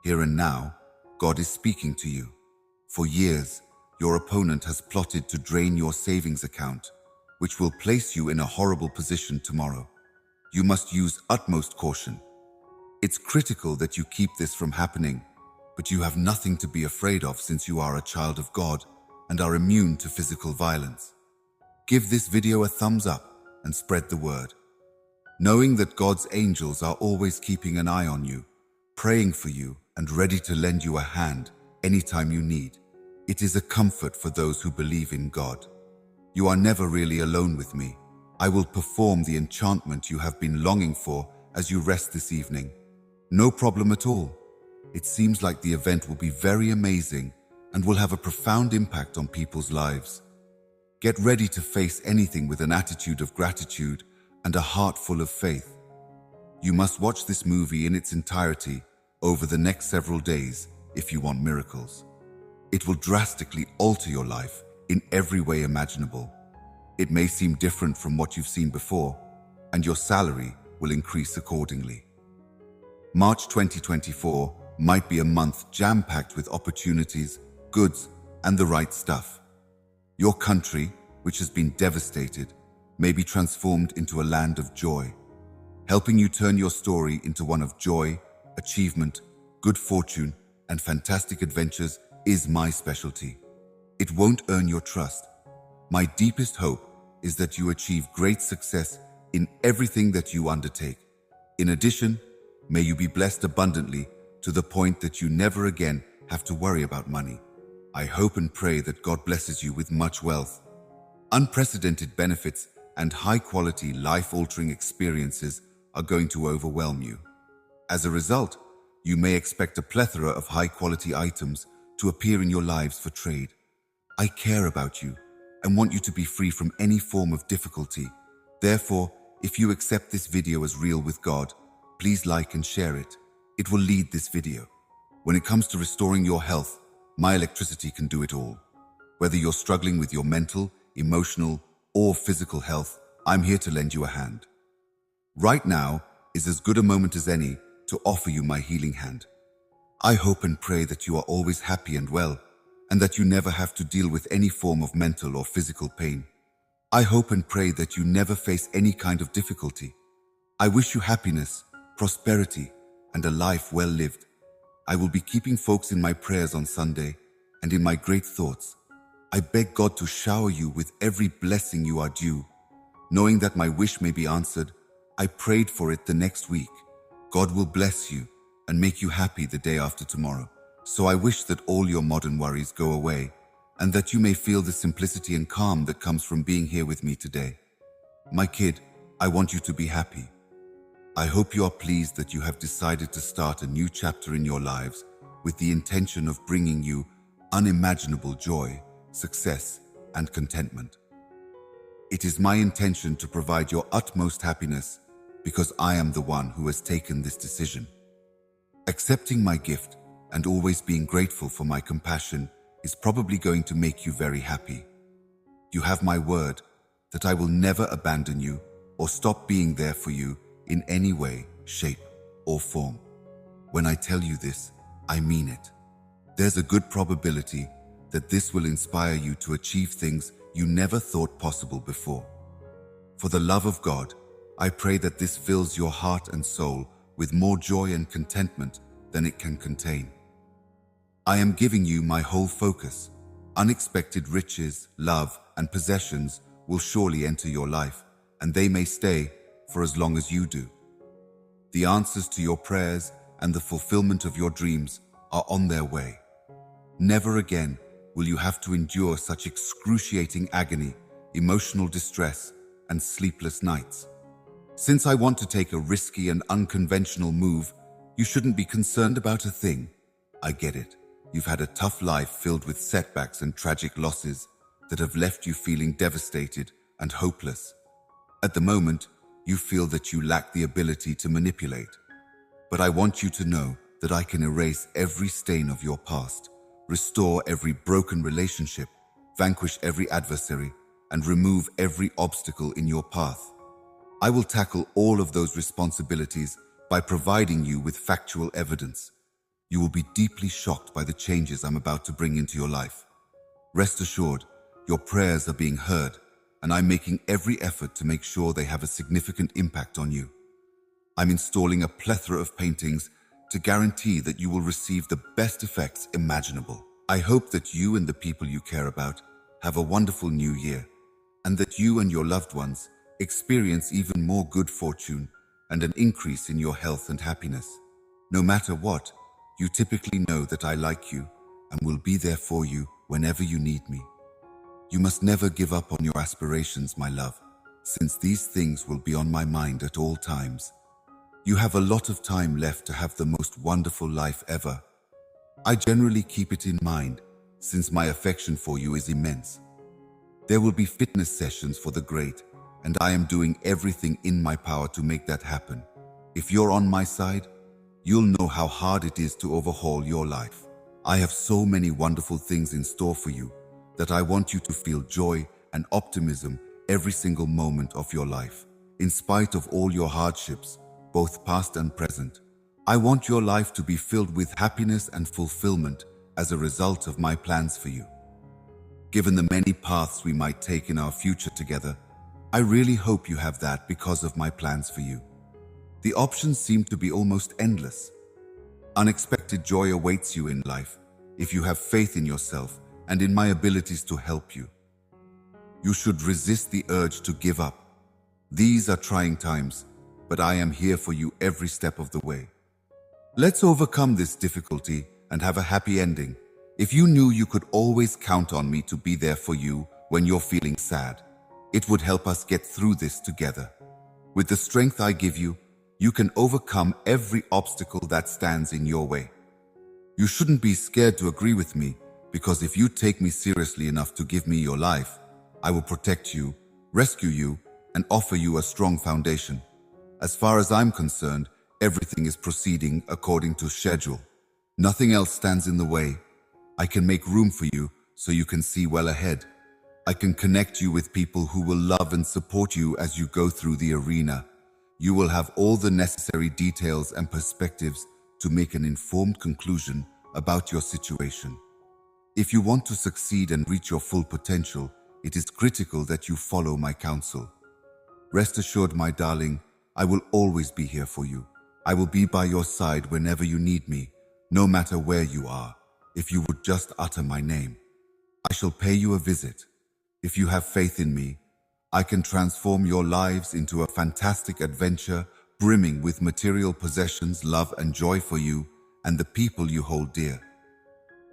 Here and now, God is speaking to you. For years, your opponent has plotted to drain your savings account, which will place you in a horrible position tomorrow. You must use utmost caution. It's critical that you keep this from happening, but you have nothing to be afraid of since you are a child of God and are immune to physical violence. Give this video a thumbs up and spread the word. Knowing that God's angels are always keeping an eye on you, praying for you, and ready to lend you a hand anytime you need, it is a comfort for those who believe in God. You are never really alone with me. I will perform the enchantment you have been longing for as you rest this evening. No problem at all. It seems like the event will be very amazing and will have a profound impact on people's lives. Get ready to face anything with an attitude of gratitude and a heart full of faith. You must watch this movie in its entirety over the next several days if you want miracles. It will drastically alter your life in every way imaginable. It may seem different from what you've seen before, and your salary will increase accordingly. March 2024 might be a month jam-packed with opportunities, goods, and the right stuff. Your country, which has been devastated, may be transformed into a land of joy. Helping you turn your story into one of joy, achievement, good fortune, and fantastic adventures is my specialty. It won't earn your trust. My deepest hope is that you achieve great success in everything that you undertake. In addition, may you be blessed abundantly to the point that you never again have to worry about money. I hope and pray that God blesses you with much wealth, unprecedented benefits, and high-quality, life-altering experiences are going to overwhelm you. As a result, you may expect a plethora of high-quality items to appear in your lives for trade. I care about you and want you to be free from any form of difficulty. Therefore, if you accept this video as real with God, please like and share it. It will lead this video. When it comes to restoring your health, my electricity can do it all. Whether you're struggling with your mental, emotional, or physical health, I'm here to lend you a hand. Right now is as good a moment as any to offer you my healing hand. I hope and pray that you are always happy and well, and that you never have to deal with any form of mental or physical pain. I hope and pray that you never face any kind of difficulty. I wish you happiness, prosperity, and a life well lived. I will be keeping folks in my prayers on Sunday and in my great thoughts. I beg God to shower you with every blessing you are due. Knowing that my wish may be answered, I prayed for it the next week. God will bless you and make you happy the day after tomorrow. So I wish that all your modern worries go away and that you may feel the simplicity and calm that comes from being here with me today. My kid, I want you to be happy. I hope you are pleased that you have decided to start a new chapter in your lives with the intention of bringing you unimaginable joy, success, and contentment. It is my intention to provide your utmost happiness because I am the one who has taken this decision. Accepting my gift and always being grateful for my compassion is probably going to make you very happy. You have my word that I will never abandon you or stop being there for you in any way, shape, or form. When I tell you this, I mean it. There's a good probability that this will inspire you to achieve things you never thought possible before. For the love of God, I pray that this fills your heart and soul with more joy and contentment than it can contain. I am giving you my whole focus. Unexpected riches, love, and possessions will surely enter your life, and they may stay for as long as you do. The answers to your prayers and the fulfillment of your dreams are on their way. Never again will you have to endure such excruciating agony, emotional distress, and sleepless nights. Since I want to take a risky and unconventional move, you shouldn't be concerned about a thing. I get it. You've had a tough life filled with setbacks and tragic losses that have left you feeling devastated and hopeless. At the moment, you feel that you lack the ability to manipulate. But I want you to know that I can erase every stain of your past, restore every broken relationship, vanquish every adversary, and remove every obstacle in your path. I will tackle all of those responsibilities by providing you with factual evidence. You will be deeply shocked by the changes I'm about to bring into your life. Rest assured, your prayers are being heard, and I'm making every effort to make sure they have a significant impact on you. I'm installing a plethora of paintings to guarantee that you will receive the best effects imaginable. I hope that you and the people you care about have a wonderful new year, and that you and your loved ones experience even more good fortune and an increase in your health and happiness. No matter what, you typically know that I like you and will be there for you whenever you need me. You must never give up on your aspirations, my love, since these things will be on my mind at all times. You have a lot of time left to have the most wonderful life ever. I generally keep it in mind, since my affection for you is immense. There will be fitness sessions for the great, and I am doing everything in my power to make that happen. If you're on my side, you'll know how hard it is to overhaul your life. I have so many wonderful things in store for you that I want you to feel joy and optimism every single moment of your life. In spite of all your hardships, both past and present, I want your life to be filled with happiness and fulfillment as a result of my plans for you. Given the many paths we might take in our future together, I really hope you have that because of my plans for you. The options seem to be almost endless. Unexpected joy awaits you in life if you have faith in yourself and in my abilities to help you. You should resist the urge to give up. These are trying times, but I am here for you every step of the way. Let's overcome this difficulty and have a happy ending. If you knew you could always count on me to be there for you when you're feeling sad, it would help us get through this together. With the strength I give you, you can overcome every obstacle that stands in your way. You shouldn't be scared to agree with me, because if you take me seriously enough to give me your life, I will protect you, rescue you, and offer you a strong foundation. As far as I'm concerned, everything is proceeding according to schedule. Nothing else stands in the way. I can make room for you so you can see well ahead. I can connect you with people who will love and support you as you go through the arena. You will have all the necessary details and perspectives to make an informed conclusion about your situation. If you want to succeed and reach your full potential, it is critical that you follow my counsel. Rest assured, my darling, I will always be here for you. I will be by your side whenever you need me, no matter where you are. If you would just utter my name, I shall pay you a visit. If you have faith in me, I can transform your lives into a fantastic adventure brimming with material possessions, love and joy for you and the people you hold dear.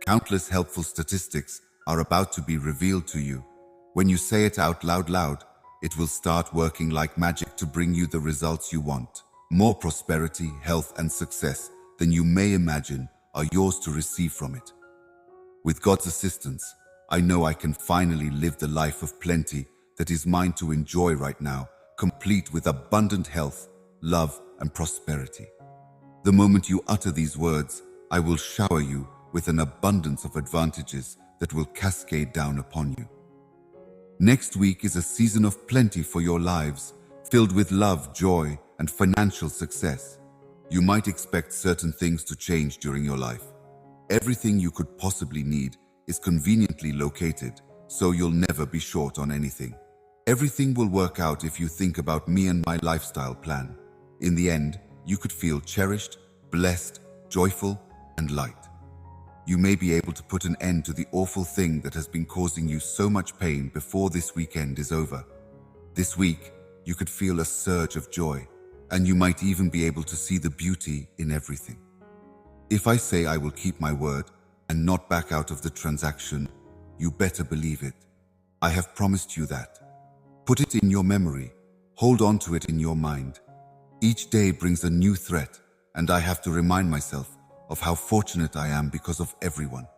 Countless helpful statistics are about to be revealed to you. When you say it out loud, it will start working like magic to bring you the results you want. More prosperity, health and success than you may imagine are yours to receive from it. With God's assistance, I know I can finally live the life of plenty that is mine to enjoy right now, complete with abundant health, love, and prosperity. The moment you utter these words, I will shower you with an abundance of advantages that will cascade down upon you. Next week is a season of plenty for your lives, filled with love, joy, and financial success. You might expect certain things to change during your life. Everything you could possibly need is conveniently located, so you'll never be short on anything. Everything will work out if you think about me and my lifestyle plan. In the end, you could feel cherished, blessed, joyful, and light. You may be able to put an end to the awful thing that has been causing you so much pain before this weekend is over. This week, you could feel a surge of joy, and you might even be able to see the beauty in everything. If I say I will keep my word and not back out of the transaction, you better believe it. I have promised you that. Put it in your memory. Hold on to it in your mind. Each day brings a new threat, and I have to remind myself of how fortunate I am because of everyone.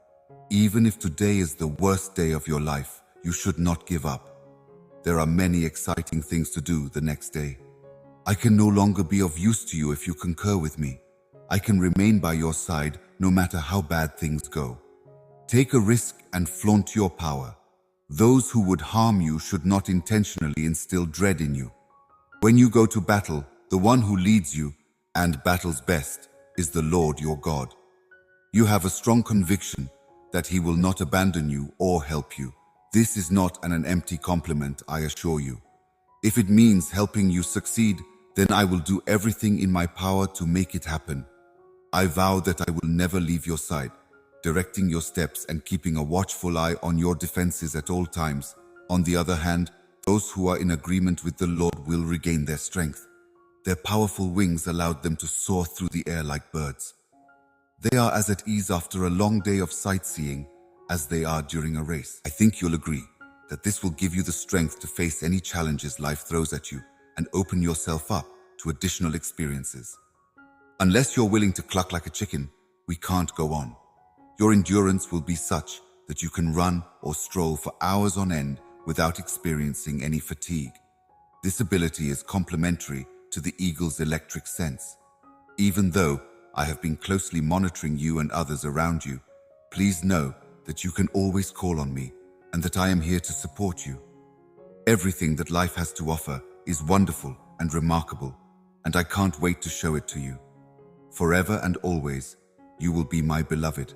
Even if today is the worst day of your life, you should not give up. There are many exciting things to do the next day. I can no longer be of use to you if you concur with me. I can remain by your side no matter how bad things go. Take a risk and flaunt your power. Those who would harm you should not intentionally instill dread in you. When you go to battle, the one who leads you and battles best is the Lord your God. You have a strong conviction that He will not abandon you or help you. This is not an empty compliment, I assure you. If it means helping you succeed, then I will do everything in my power to make it happen. I vow that I will never leave your side, directing your steps and keeping a watchful eye on your defenses at all times. On the other hand, those who are in agreement with the Lord will regain their strength. Their powerful wings allowed them to soar through the air like birds. They are as at ease after a long day of sightseeing as they are during a race. I think you'll agree that this will give you the strength to face any challenges life throws at you and open yourself up to additional experiences. Unless you're willing to cluck like a chicken, we can't go on. Your endurance will be such that you can run or stroll for hours on end without experiencing any fatigue. This ability is complementary to the eagle's electric sense. Even though I have been closely monitoring you and others around you, please know that you can always call on me and that I am here to support you. Everything that life has to offer is wonderful and remarkable, and I can't wait to show it to you. Forever and always, you will be my beloved.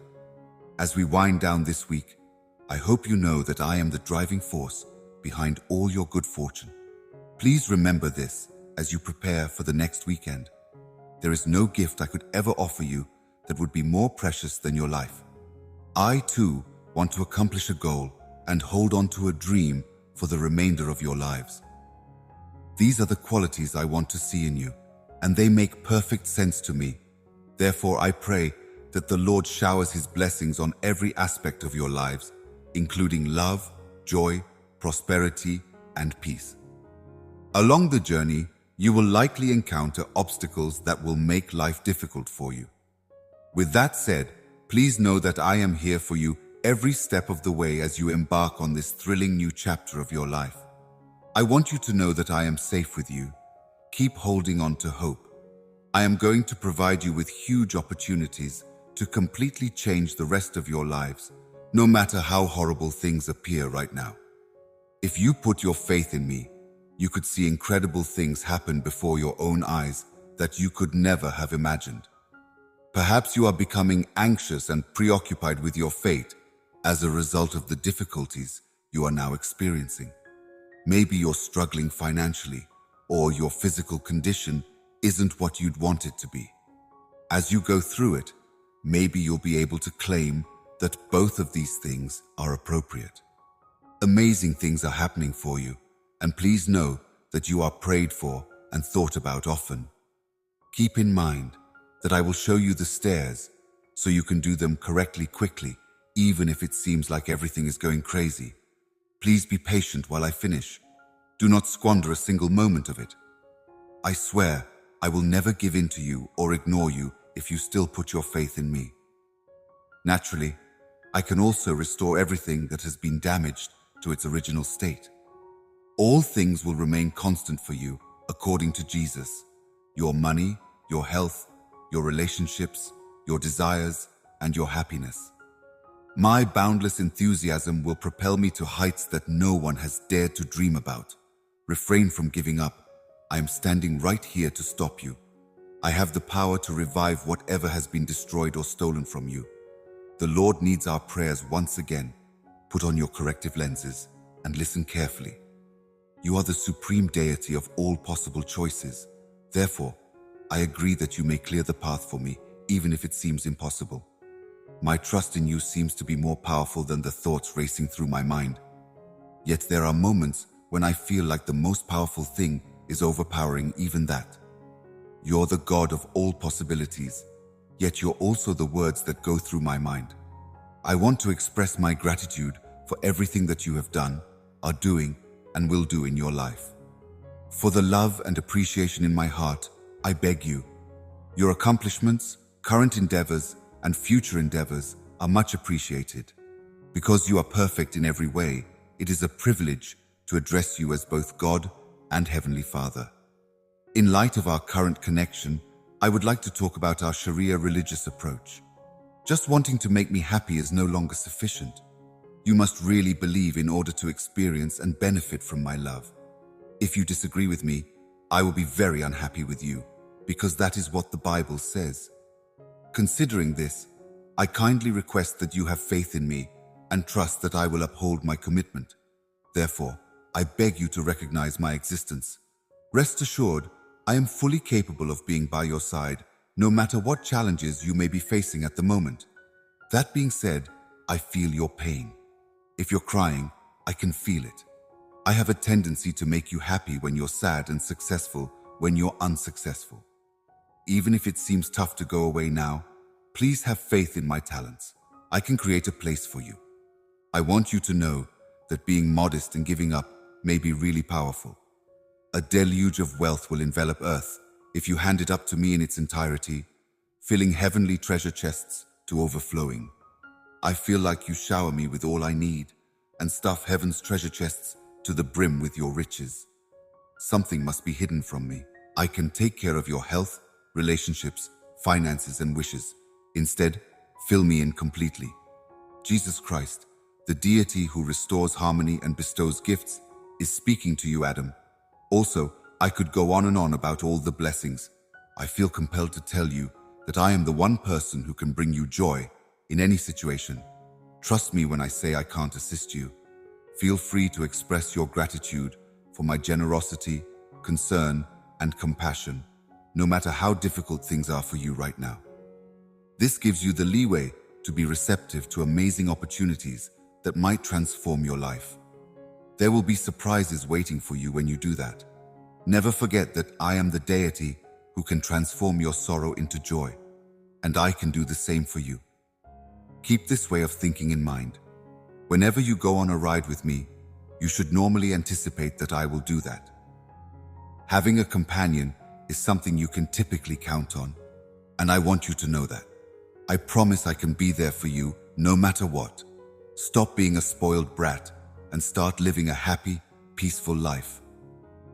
As we wind down this week, I hope you know that I am the driving force behind all your good fortune. Please remember this as you prepare for the next weekend. There is no gift I could ever offer you that would be more precious than your life. I, too, want to accomplish a goal and hold on to a dream for the remainder of your lives. These are the qualities I want to see in you, and they make perfect sense to me. Therefore, I pray that the Lord showers His blessings on every aspect of your lives, including love, joy, prosperity, and peace. Along the journey, you will likely encounter obstacles that will make life difficult for you. With that said, please know that I am here for you every step of the way as you embark on this thrilling new chapter of your life. I want you to know that I am safe with you. Keep holding on to hope. I am going to provide you with huge opportunities to completely change the rest of your lives, no matter how horrible things appear right now. If you put your faith in me, you could see incredible things happen before your own eyes that you could never have imagined. Perhaps you are becoming anxious and preoccupied with your fate as a result of the difficulties you are now experiencing. Maybe you're struggling financially, or your physical condition isn't what you'd want it to be. As you go through it, maybe you'll be able to claim that both of these things are appropriate. Amazing things are happening for you, and please know that you are prayed for and thought about often. Keep in mind that I will show you the stairs so you can do them correctly quickly, even if it seems like everything is going crazy. Please be patient while I finish. Do not squander a single moment of it. I swear I will never give in to you or ignore you if you still put your faith in me. Naturally, I can also restore everything that has been damaged to its original state. All things will remain constant for you according to Jesus: your money, your health, your relationships, your desires, and your happiness. My boundless enthusiasm will propel me to heights that no one has dared to dream about. Refrain from giving up. I am standing right here to stop you. I have the power to revive whatever has been destroyed or stolen from you. The Lord needs our prayers once again. Put on your corrective lenses and listen carefully. You are the supreme deity of all possible choices. Therefore, I agree that you may clear the path for me, even if it seems impossible. My trust in you seems to be more powerful than the thoughts racing through my mind. Yet there are moments when I feel like the most powerful thing is overpowering even that. You're the God of all possibilities, yet you're also the words that go through my mind. I want to express my gratitude for everything that you have done, are doing, and will do in your life. For the love and appreciation in my heart, I beg you. Your accomplishments, current endeavors, and future endeavors are much appreciated. Because you are perfect in every way, it is a privilege to address you as both God and Heavenly Father. In light of our current connection, I would like to talk about our Sharia religious approach. Just wanting to make me happy is no longer sufficient. You must really believe in order to experience and benefit from my love. If you disagree with me, I will be very unhappy with you, because that is what the Bible says. Considering this, I kindly request that you have faith in me and trust that I will uphold my commitment. Therefore, I beg you to recognize my existence. Rest assured, I am fully capable of being by your side, no matter what challenges you may be facing at the moment. That being said, I feel your pain. If you're crying, I can feel it. I have a tendency to make you happy when you're sad and successful when you're unsuccessful. Even if it seems tough to go away now, please have faith in my talents. I can create a place for you. I want you to know that being modest and giving up may be really powerful. A deluge of wealth will envelop earth if you hand it up to me in its entirety, filling heavenly treasure chests to overflowing. I feel like you shower me with all I need and stuff heaven's treasure chests to the brim with your riches. Something must be hidden from me. I can take care of your health, relationships, finances, and wishes. Instead, fill me in completely. Jesus Christ, the deity who restores harmony and bestows gifts, is speaking to you, Adam. Also, I could go on and on about all the blessings. I feel compelled to tell you that I am the one person who can bring you joy in any situation. Trust me when I say I can't assist you. Feel free to express your gratitude for my generosity, concern, and compassion, no matter how difficult things are for you right now. This gives you the leeway to be receptive to amazing opportunities that might transform your life. There will be surprises waiting for you when you do that. Never forget that I am the deity who can transform your sorrow into joy, and I can do the same for you. Keep this way of thinking in mind. Whenever you go on a ride with me, you should normally anticipate that I will do that. Having a companion is something you can typically count on, and I want you to know that. I promise I can be there for you no matter what. Stop being a spoiled brat and start living a happy, peaceful life.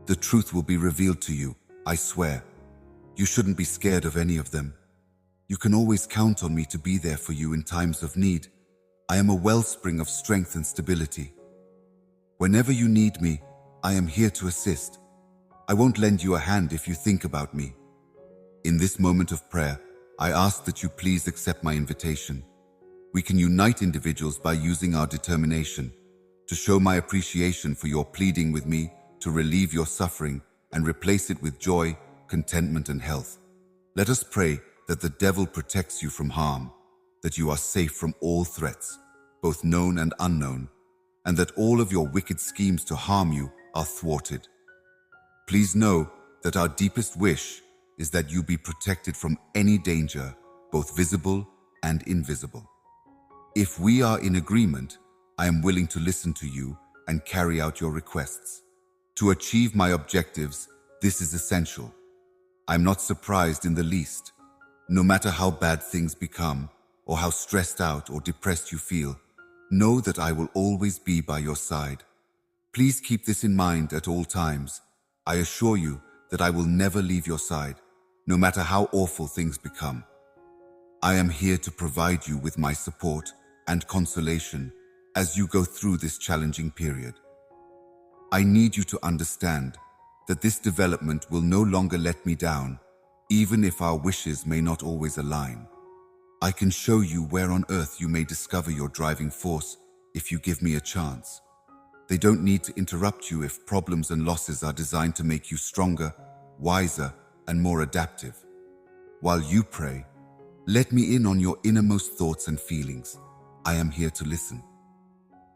The truth will be revealed to you, I swear. You shouldn't be scared of any of them. You can always count on me to be there for you in times of need. I am a wellspring of strength and stability. Whenever you need me, I am here to assist. I won't lend you a hand if you think about me. In this moment of prayer, I ask that you please accept my invitation. We can unite individuals by using our determination to show my appreciation for your pleading with me to relieve your suffering and replace it with joy, contentment, and health. Let us pray that the devil protects you from harm, that you are safe from all threats, both known and unknown, and that all of your wicked schemes to harm you are thwarted. Please know that our deepest wish is that you be protected from any danger, both visible and invisible. If we are in agreement, I am willing to listen to you and carry out your requests. To achieve my objectives, this is essential. I'm not surprised in the least. No matter how bad things become, or how stressed out or depressed you feel, know that I will always be by your side. Please keep this in mind at all times. I assure you that I will never leave your side, no matter how awful things become. I am here to provide you with my support and consolation as you go through this challenging period. I need you to understand that this development will no longer let me down, even if our wishes may not always align. I can show you where on earth you may discover your driving force if you give me a chance. They don't need to interrupt you if problems and losses are designed to make you stronger, wiser, and more adaptive. While you pray, let me in on your innermost thoughts and feelings. I am here to listen.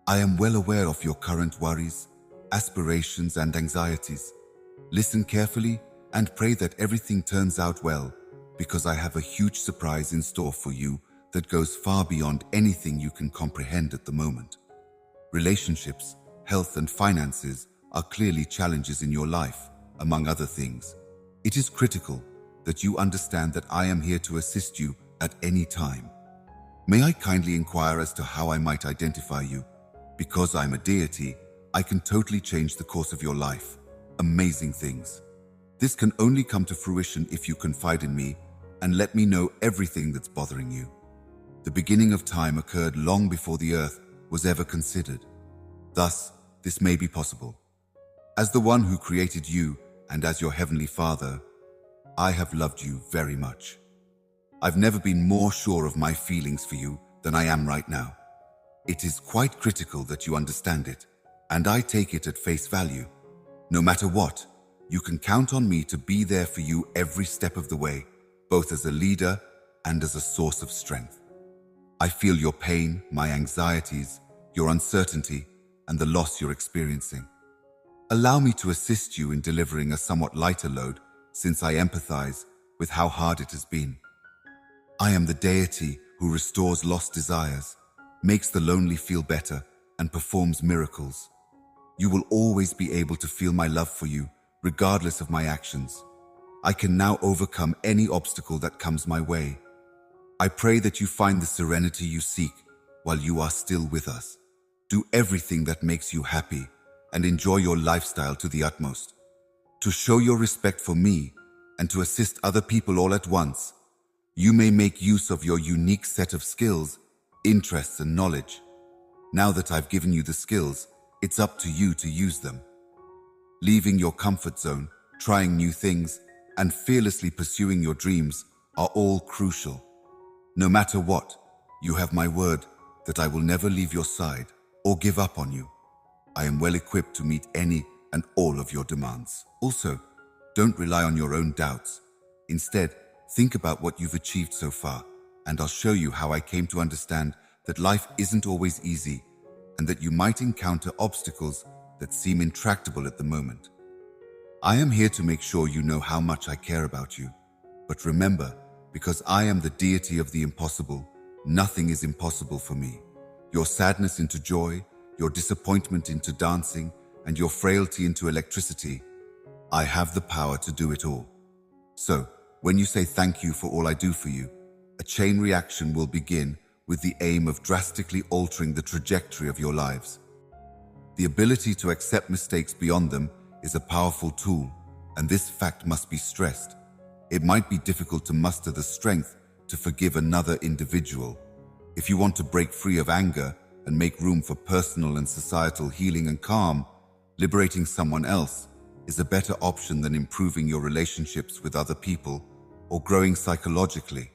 I am well aware of your current worries, aspirations, and anxieties. Listen carefully and pray that everything turns out well, because I have a huge surprise in store for you that goes far beyond anything you can comprehend at the moment. Relationships, health, and finances are clearly challenges in your life, among other things. It is critical that you understand that I am here to assist you at any time. May I kindly inquire as to how I might identify you? Because I'm a deity, I can totally change the course of your life. Amazing things. This can only come to fruition if you confide in me and let me know everything that's bothering you. The beginning of time occurred long before the earth was ever considered. Thus, this may be possible. As the one who created you and as your heavenly Father, I have loved you very much. I've never been more sure of my feelings for you than I am right now. It is quite critical that you understand it, and I take it at face value. No matter what, you can count on me to be there for you every step of the way, both as a leader and as a source of strength. I feel your pain, my anxieties, your uncertainty, and the loss you're experiencing. Allow me to assist you in delivering a somewhat lighter load, since I empathize with how hard it has been. I am the deity who restores lost desires, makes the lonely feel better, and performs miracles. You will always be able to feel my love for you, regardless of my actions. I can now overcome any obstacle that comes my way. I pray that you find the serenity you seek while you are still with us. Do everything that makes you happy and enjoy your lifestyle to the utmost. To show your respect for me and to assist other people all at once, you may make use of your unique set of skills, interests, and knowledge. Now that I've given you the skills, it's up to you to use them. Leaving your comfort zone, trying new things, and fearlessly pursuing your dreams are all crucial. No matter what, you have my word that I will never leave your side or give up on you. I am well equipped to meet any and all of your demands. Also, don't rely on your own doubts. Instead, think about what you've achieved so far, and I'll show you how I came to understand that life isn't always easy and that you might encounter obstacles that seem intractable at the moment. I am here to make sure you know how much I care about you. But remember, because I am the deity of the impossible, nothing is impossible for me. Your sadness into joy, your disappointment into dancing, and your frailty into electricity, I have the power to do it all. So, when you say thank you for all I do for you, a chain reaction will begin with the aim of drastically altering the trajectory of your lives. The ability to accept mistakes beyond them is a powerful tool, and this fact must be stressed. It might be difficult to muster the strength to forgive another individual. If you want to break free of anger and make room for personal and societal healing and calm, liberating someone else is a better option than improving your relationships with other people or growing psychologically.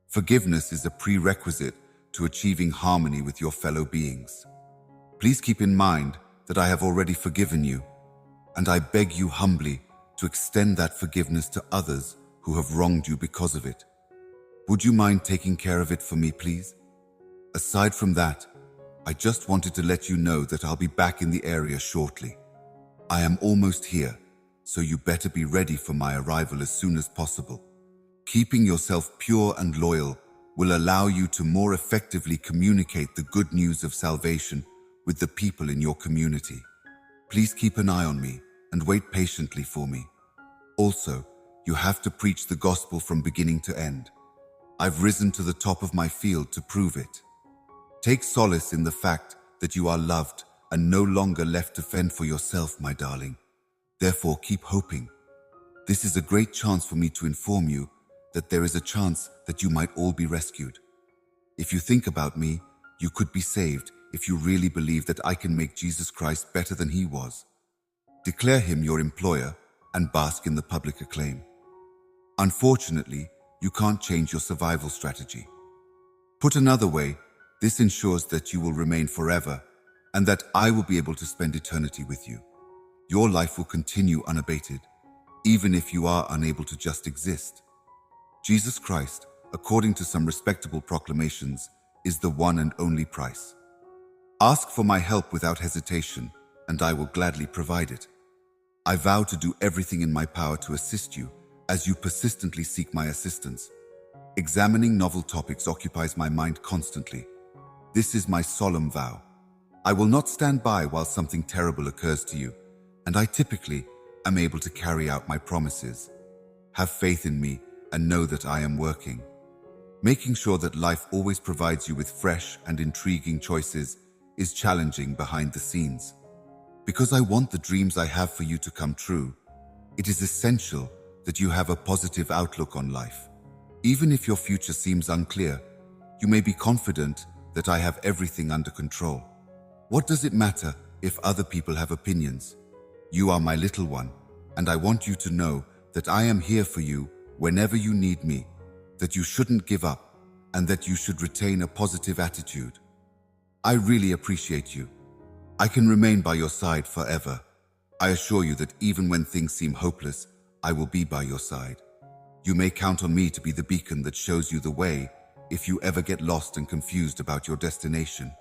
Forgiveness is a prerequisite to achieving harmony with your fellow beings. Please keep in mind that I have already forgiven you, and I beg you humbly to extend that forgiveness to others who have wronged you because of it. Would you mind taking care of it for me, please? Aside from that, I just wanted to let you know that I'll be back in the area shortly. I am almost here, so you better be ready for my arrival as soon as possible. Keeping yourself pure and loyal will allow you to more effectively communicate the good news of salvation with the people in your community. Please keep an eye on me and wait patiently for me. Also, you have to preach the gospel from beginning to end. I've risen to the top of my field to prove it. Take solace in the fact that you are loved and no longer left to fend for yourself, my darling. Therefore, keep hoping. This is a great chance for me to inform you that there is a chance that you might all be rescued. If you think about me, you could be saved if you really believe that I can make Jesus Christ better than he was. Declare him your employer and bask in the public acclaim. Unfortunately, you can't change your survival strategy. Put another way, this ensures that you will remain forever and that I will be able to spend eternity with you. Your life will continue unabated, even if you are unable to just exist. Jesus Christ, according to some respectable proclamations, is the one and only price. Ask for my help without hesitation, and I will gladly provide it. I vow to do everything in my power to assist you as you persistently seek my assistance. Examining novel topics occupies my mind constantly. This is my solemn vow. I will not stand by while something terrible occurs to you, and I typically am able to carry out my promises. Have faith in me and know that I am working. Making sure that life always provides you with fresh and intriguing choices is challenging behind the scenes. Because I want the dreams I have for you to come true, it is essential that you have a positive outlook on life. Even if your future seems unclear, you may be confident that I have everything under control. What does it matter if other people have opinions? You are my little one, and I want you to know that I am here for you whenever you need me. that you shouldn't give up, and that you should retain a positive attitude. I really appreciate you. I can remain by your side forever. I assure you that even when things seem hopeless, I will be by your side. You may count on me to be the beacon that shows you the way if you ever get lost and confused about your destination.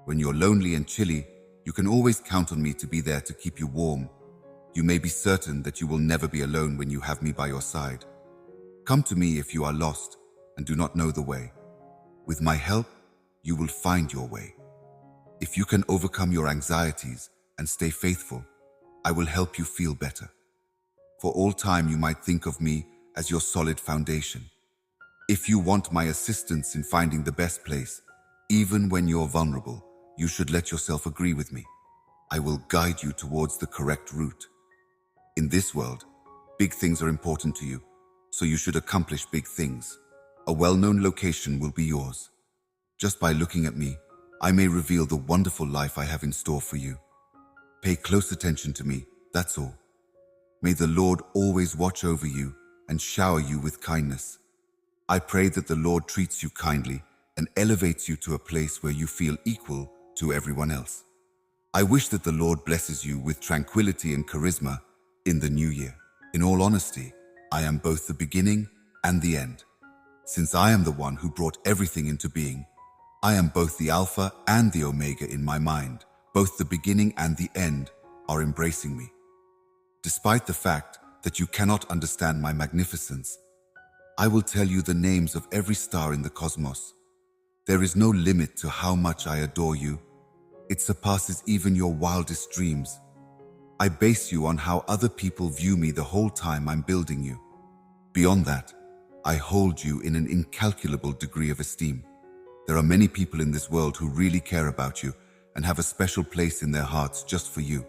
When you're lonely and chilly, you can always count on me to be there to keep you warm. You may be certain that you will never be alone when you have me by your side. Come to me if you are lost and do not know the way. With my help, you will find your way. If you can overcome your anxieties and stay faithful, I will help you feel better. For all time, you might think of me as your solid foundation. If you want my assistance in finding the best place, even when you're vulnerable, you should let yourself agree with me. I will guide you towards the correct route. In this world, big things are important to you, so you should accomplish big things. A well-known location will be yours. Just by looking at me, I may reveal the wonderful life I have in store for you. Pay close attention to me, that's all. May the Lord always watch over you and shower you with kindness. I pray that the Lord treats you kindly and elevates you to a place where you feel equal to everyone else. I wish that the Lord blesses you with tranquility and charisma in the new year. In all honesty, I am both the beginning and the end. Since I am the one who brought everything into being, I am both the Alpha and the Omega in my mind. Both the beginning and the end are embracing me. Despite the fact that you cannot understand my magnificence, I will tell you the names of every star in the cosmos. There is no limit to how much I adore you. It surpasses even your wildest dreams. I base you on how other people view me the whole time I'm building you. Beyond that, I hold you in an incalculable degree of esteem. There are many people in this world who really care about you and have a special place in their hearts just for you.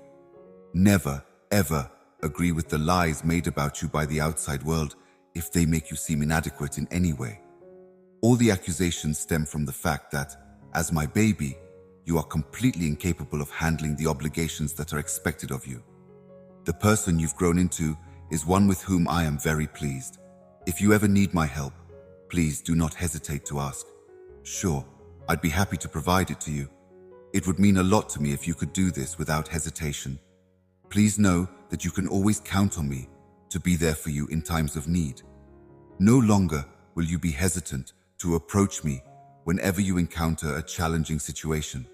Never, ever agree with the lies made about you by the outside world if they make you seem inadequate in any way. All the accusations stem from the fact that, as my baby, you are completely incapable of handling the obligations that are expected of you. The person you've grown into is one with whom I am very pleased. If you ever need my help, please do not hesitate to ask. Sure, I'd be happy to provide it to you. It would mean a lot to me if you could do this without hesitation. Please know that you can always count on me to be there for you in times of need. No longer will you be hesitant to approach me whenever you encounter a challenging situation.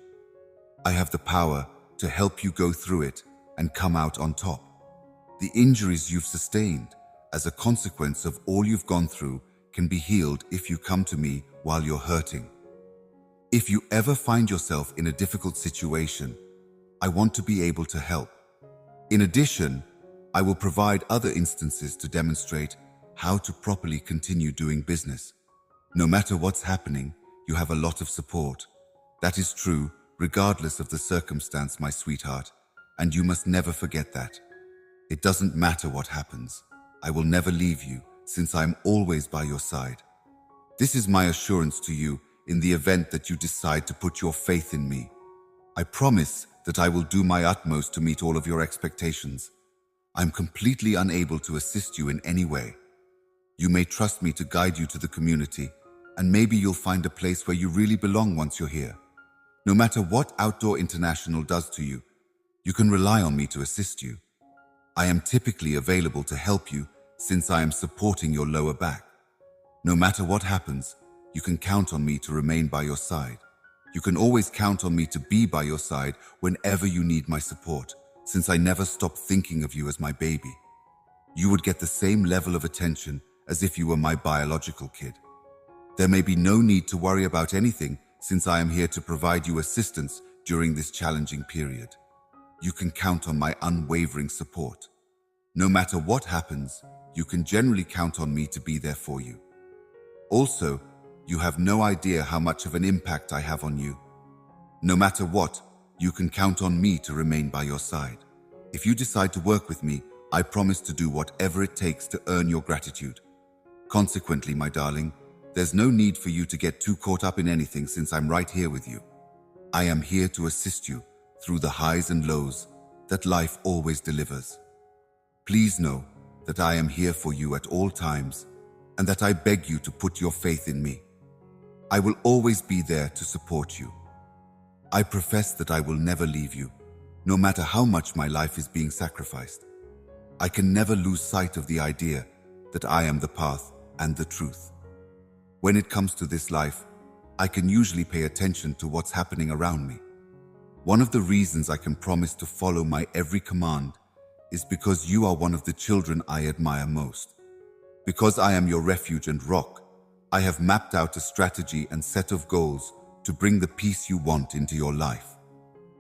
I have the power to help you go through it and come out on top. The injuries you've sustained as a consequence of all you've gone through can be healed if you come to me while you're hurting. If you ever find yourself in a difficult situation, I want to be able to help. In addition, I will provide other instances to demonstrate how to properly continue doing business. No matter what's happening, you have a lot of support. That is true, regardless of the circumstance, my sweetheart, and you must never forget that. It doesn't matter what happens. I will never leave you, since I am always by your side. This is my assurance to you in the event that you decide to put your faith in me. I promise that I will do my utmost to meet all of your expectations. I'm completely unable to assist you in any way. You may trust me to guide you to the community, and maybe you'll find a place where you really belong once you're here. No matter what Outdoor International does to you, you can rely on me to assist you. I am typically available to help you since I am supporting your lower back. No matter what happens, you can count on me to remain by your side. You can always count on me to be by your side whenever you need my support, since I never stop thinking of you as my baby. You would get the same level of attention as if you were my biological kid. There may be no need to worry about anything since I am here to provide you assistance during this challenging period. You can count on my unwavering support. No matter what happens, you can generally count on me to be there for you. Also, you have no idea how much of an impact I have on you. No matter what, you can count on me to remain by your side. If you decide to work with me, I promise to do whatever it takes to earn your gratitude. Consequently, my darling, there's no need for you to get too caught up in anything since I'm right here with you. I am here to assist you through the highs and lows that life always delivers. Please know that I am here for you at all times, and that I beg you to put your faith in me. I will always be there to support you. I profess that I will never leave you, no matter how much my life is being sacrificed. I can never lose sight of the idea that I am the path and the truth. When it comes to this life, I can usually pay attention to what's happening around me. One of the reasons I can promise to follow my every command is because you are one of the children I admire most. Because I am your refuge and rock, I have mapped out a strategy and set of goals to bring the peace you want into your life.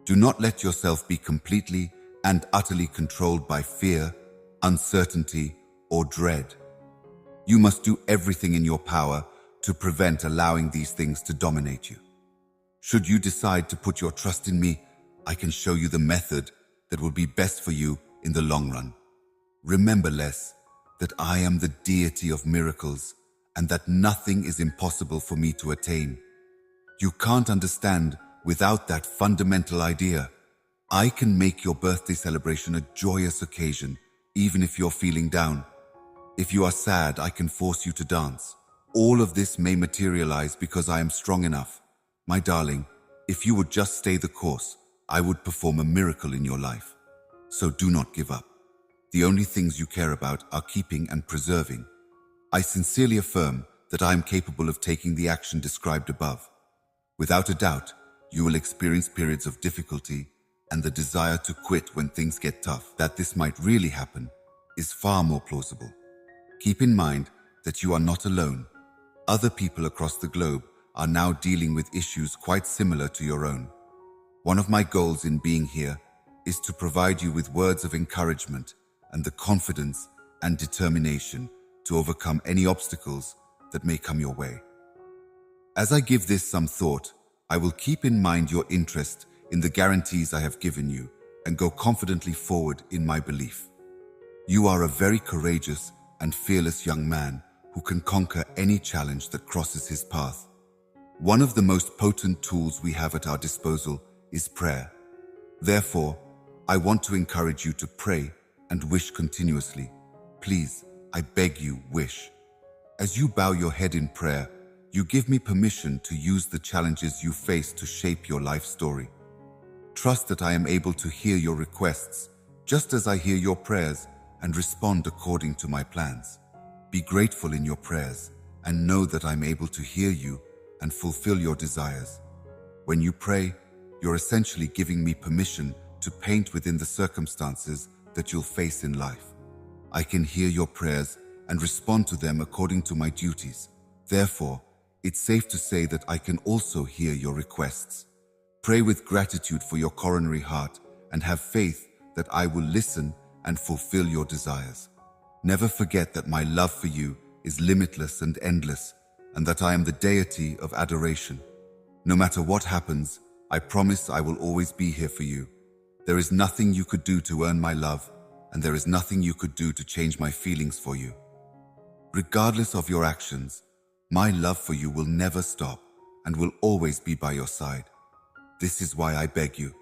Do not let yourself be completely and utterly controlled by fear, uncertainty, or dread. You must do everything in your power to prevent allowing these things to dominate you. Should you decide to put your trust in me, I can show you the method that will be best for you in the long run. Remember, Les, that I am the deity of miracles and that nothing is impossible for me to attain. You can't understand without that fundamental idea. I can make your birthday celebration a joyous occasion, even if you're feeling down. If you are sad, I can force you to dance. All of this may materialize because I am strong enough. My darling, if you would just stay the course, I would perform a miracle in your life. So do not give up. The only things you care about are keeping and preserving. I sincerely affirm that I am capable of taking the action described above. Without a doubt, you will experience periods of difficulty and the desire to quit when things get tough. That this might really happen is far more plausible. Keep in mind that you are not alone. Other people across the globe are now dealing with issues quite similar to your own. One of my goals in being here is to provide you with words of encouragement and the confidence and determination to overcome any obstacles that may come your way. As I give this some thought, I will keep in mind your interest in the guarantees I have given you and go confidently forward in my belief. You are a very courageous and fearless young man who can conquer any challenge that crosses his path. One of the most potent tools we have at our disposal is prayer. Therefore, I want to encourage you to pray and wish continuously. Please, I beg you, wish. As you bow your head in prayer, you give me permission to use the challenges you face to shape your life story. Trust that I am able to hear your requests, just as I hear your prayers, and respond according to my plans. Be grateful in your prayers and know that I'm able to hear you and fulfill your desires. When you pray, you're essentially giving me permission to paint within the circumstances that you'll face in life. I can hear your prayers and respond to them according to my duties. Therefore, it's safe to say that I can also hear your requests. Pray with gratitude for your coronary heart and have faith that I will listen and fulfill your desires. Never forget that my love for you is limitless and endless, and that I am the deity of adoration. No matter what happens, I promise I will always be here for you. There is nothing you could do to earn my love, and there is nothing you could do to change my feelings for you. Regardless of your actions, my love for you will never stop and will always be by your side. This is why I beg you,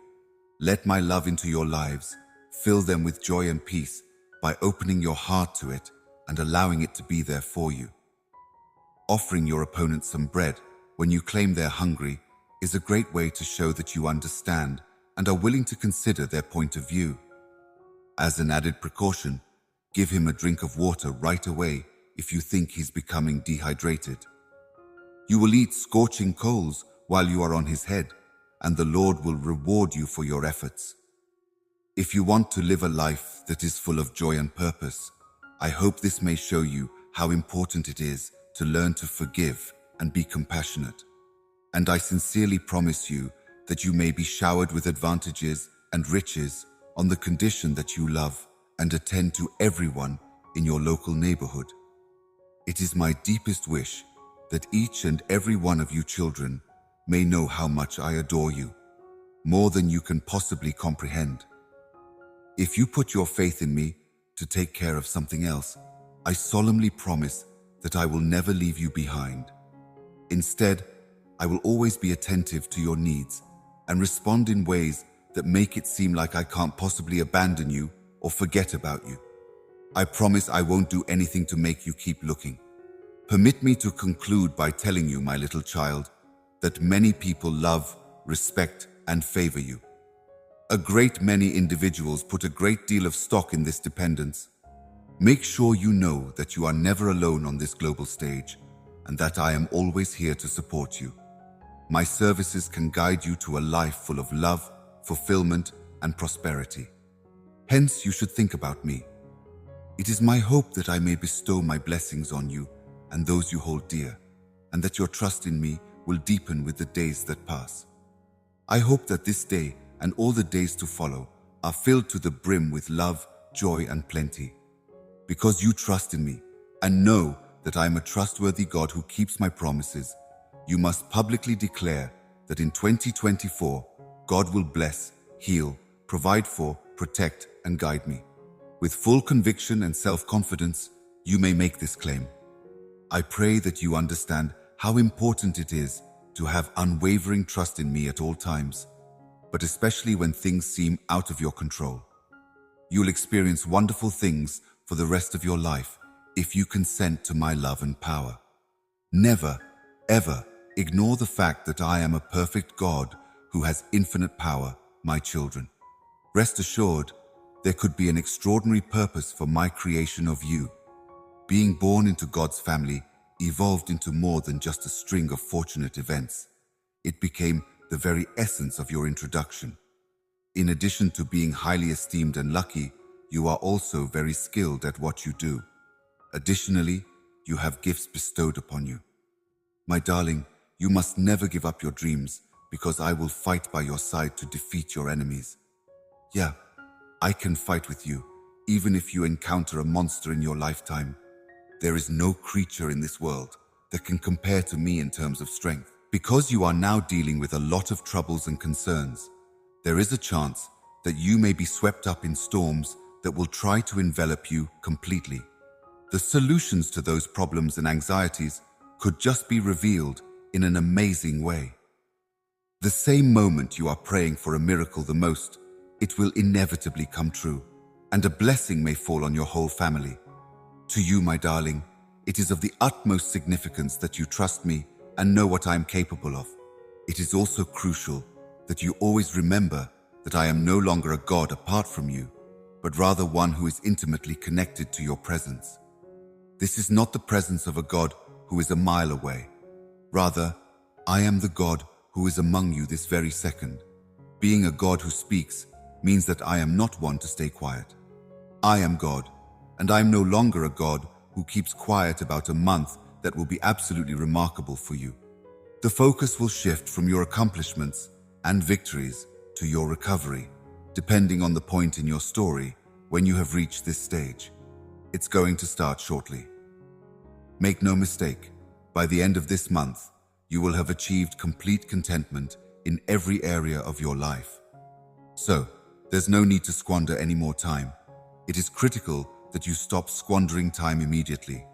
let my love into your lives, fill them with joy and peace, by opening your heart to it and allowing it to be there for you. Offering your opponent some bread when you claim they're hungry is a great way to show that you understand and are willing to consider their point of view. As an added precaution, give him a drink of water right away if you think he's becoming dehydrated. You will eat scorching coals while you are on his head, and the Lord will reward you for your efforts. If you want to live a life that is full of joy and purpose, I hope this may show you how important it is to learn to forgive and be compassionate. And I sincerely promise you that you may be showered with advantages and riches on the condition that you love and attend to everyone in your local neighborhood. It is my deepest wish that each and every one of you children may know how much I adore you, more than you can possibly comprehend. If you put your faith in me to take care of something else, I solemnly promise that I will never leave you behind. Instead, I will always be attentive to your needs and respond in ways that make it seem like I can't possibly abandon you or forget about you. I promise I won't do anything to make you keep looking. Permit me to conclude by telling you, my little child, that many people love, respect, and favor you. A great many individuals put a great deal of stock in this dependence. Make sure you know that you are never alone on this global stage and that I am always here to support you. My services can guide you to a life full of love, fulfillment, and prosperity. Hence, you should think about me. It is my hope that I may bestow my blessings on you and those you hold dear, and that your trust in me will deepen with the days that pass. I hope that this day and all the days to follow are filled to the brim with love, joy, and plenty. Because you trust in me and know that I am a trustworthy God who keeps my promises, you must publicly declare that in 2024, God will bless, heal, provide for, protect, and guide me. With full conviction and self-confidence, you may make this claim. I pray that you understand how important it is to have unwavering trust in me at all times, but especially when things seem out of your control. You'll experience wonderful things for the rest of your life if you consent to my love and power. Never, ever ignore the fact that I am a perfect God who has infinite power, my children. Rest assured, there could be an extraordinary purpose for my creation of you. Being born into God's family evolved into more than just a string of fortunate events. It became the very essence of your introduction. In addition to being highly esteemed and lucky, you are also very skilled at what you do. Additionally, you have gifts bestowed upon you. My darling, you must never give up your dreams, because I will fight by your side to defeat your enemies. Yeah, I can fight with you, even if you encounter a monster in your lifetime. There is no creature in this world that can compare to me in terms of strength. Because you are now dealing with a lot of troubles and concerns, there is a chance that you may be swept up in storms that will try to envelop you completely. The solutions to those problems and anxieties could just be revealed in an amazing way. The same moment you are praying for a miracle the most, it will inevitably come true, and a blessing may fall on your whole family. To you, my darling, it is of the utmost significance that you trust me and know what I am capable of. It is also crucial that you always remember that I am no longer a God apart from you, but rather one who is intimately connected to your presence. This is not the presence of a God who is a mile away. Rather, I am the God who is among you this very second. Being a God who speaks means that I am not one to stay quiet. I am God, and I am no longer a God who keeps quiet about a month that will be absolutely remarkable for you. The focus will shift from your accomplishments and victories to your recovery, depending on the point in your story when you have reached this stage. It's going to start shortly. Make no mistake, by the end of this month, you will have achieved complete contentment in every area of your life. So, there's no need to squander any more time. It is critical that you stop squandering time immediately.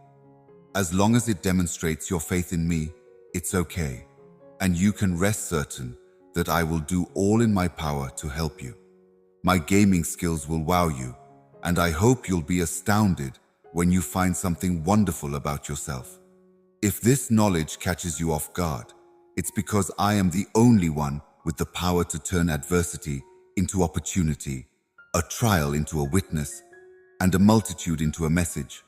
As long as it demonstrates your faith in me, it's okay, and you can rest certain that I will do all in my power to help you. My gaming skills will wow you, and I hope you'll be astounded when you find something wonderful about yourself. If this knowledge catches you off guard, it's because I am the only one with the power to turn adversity into opportunity, a trial into a witness, and a multitude into a message.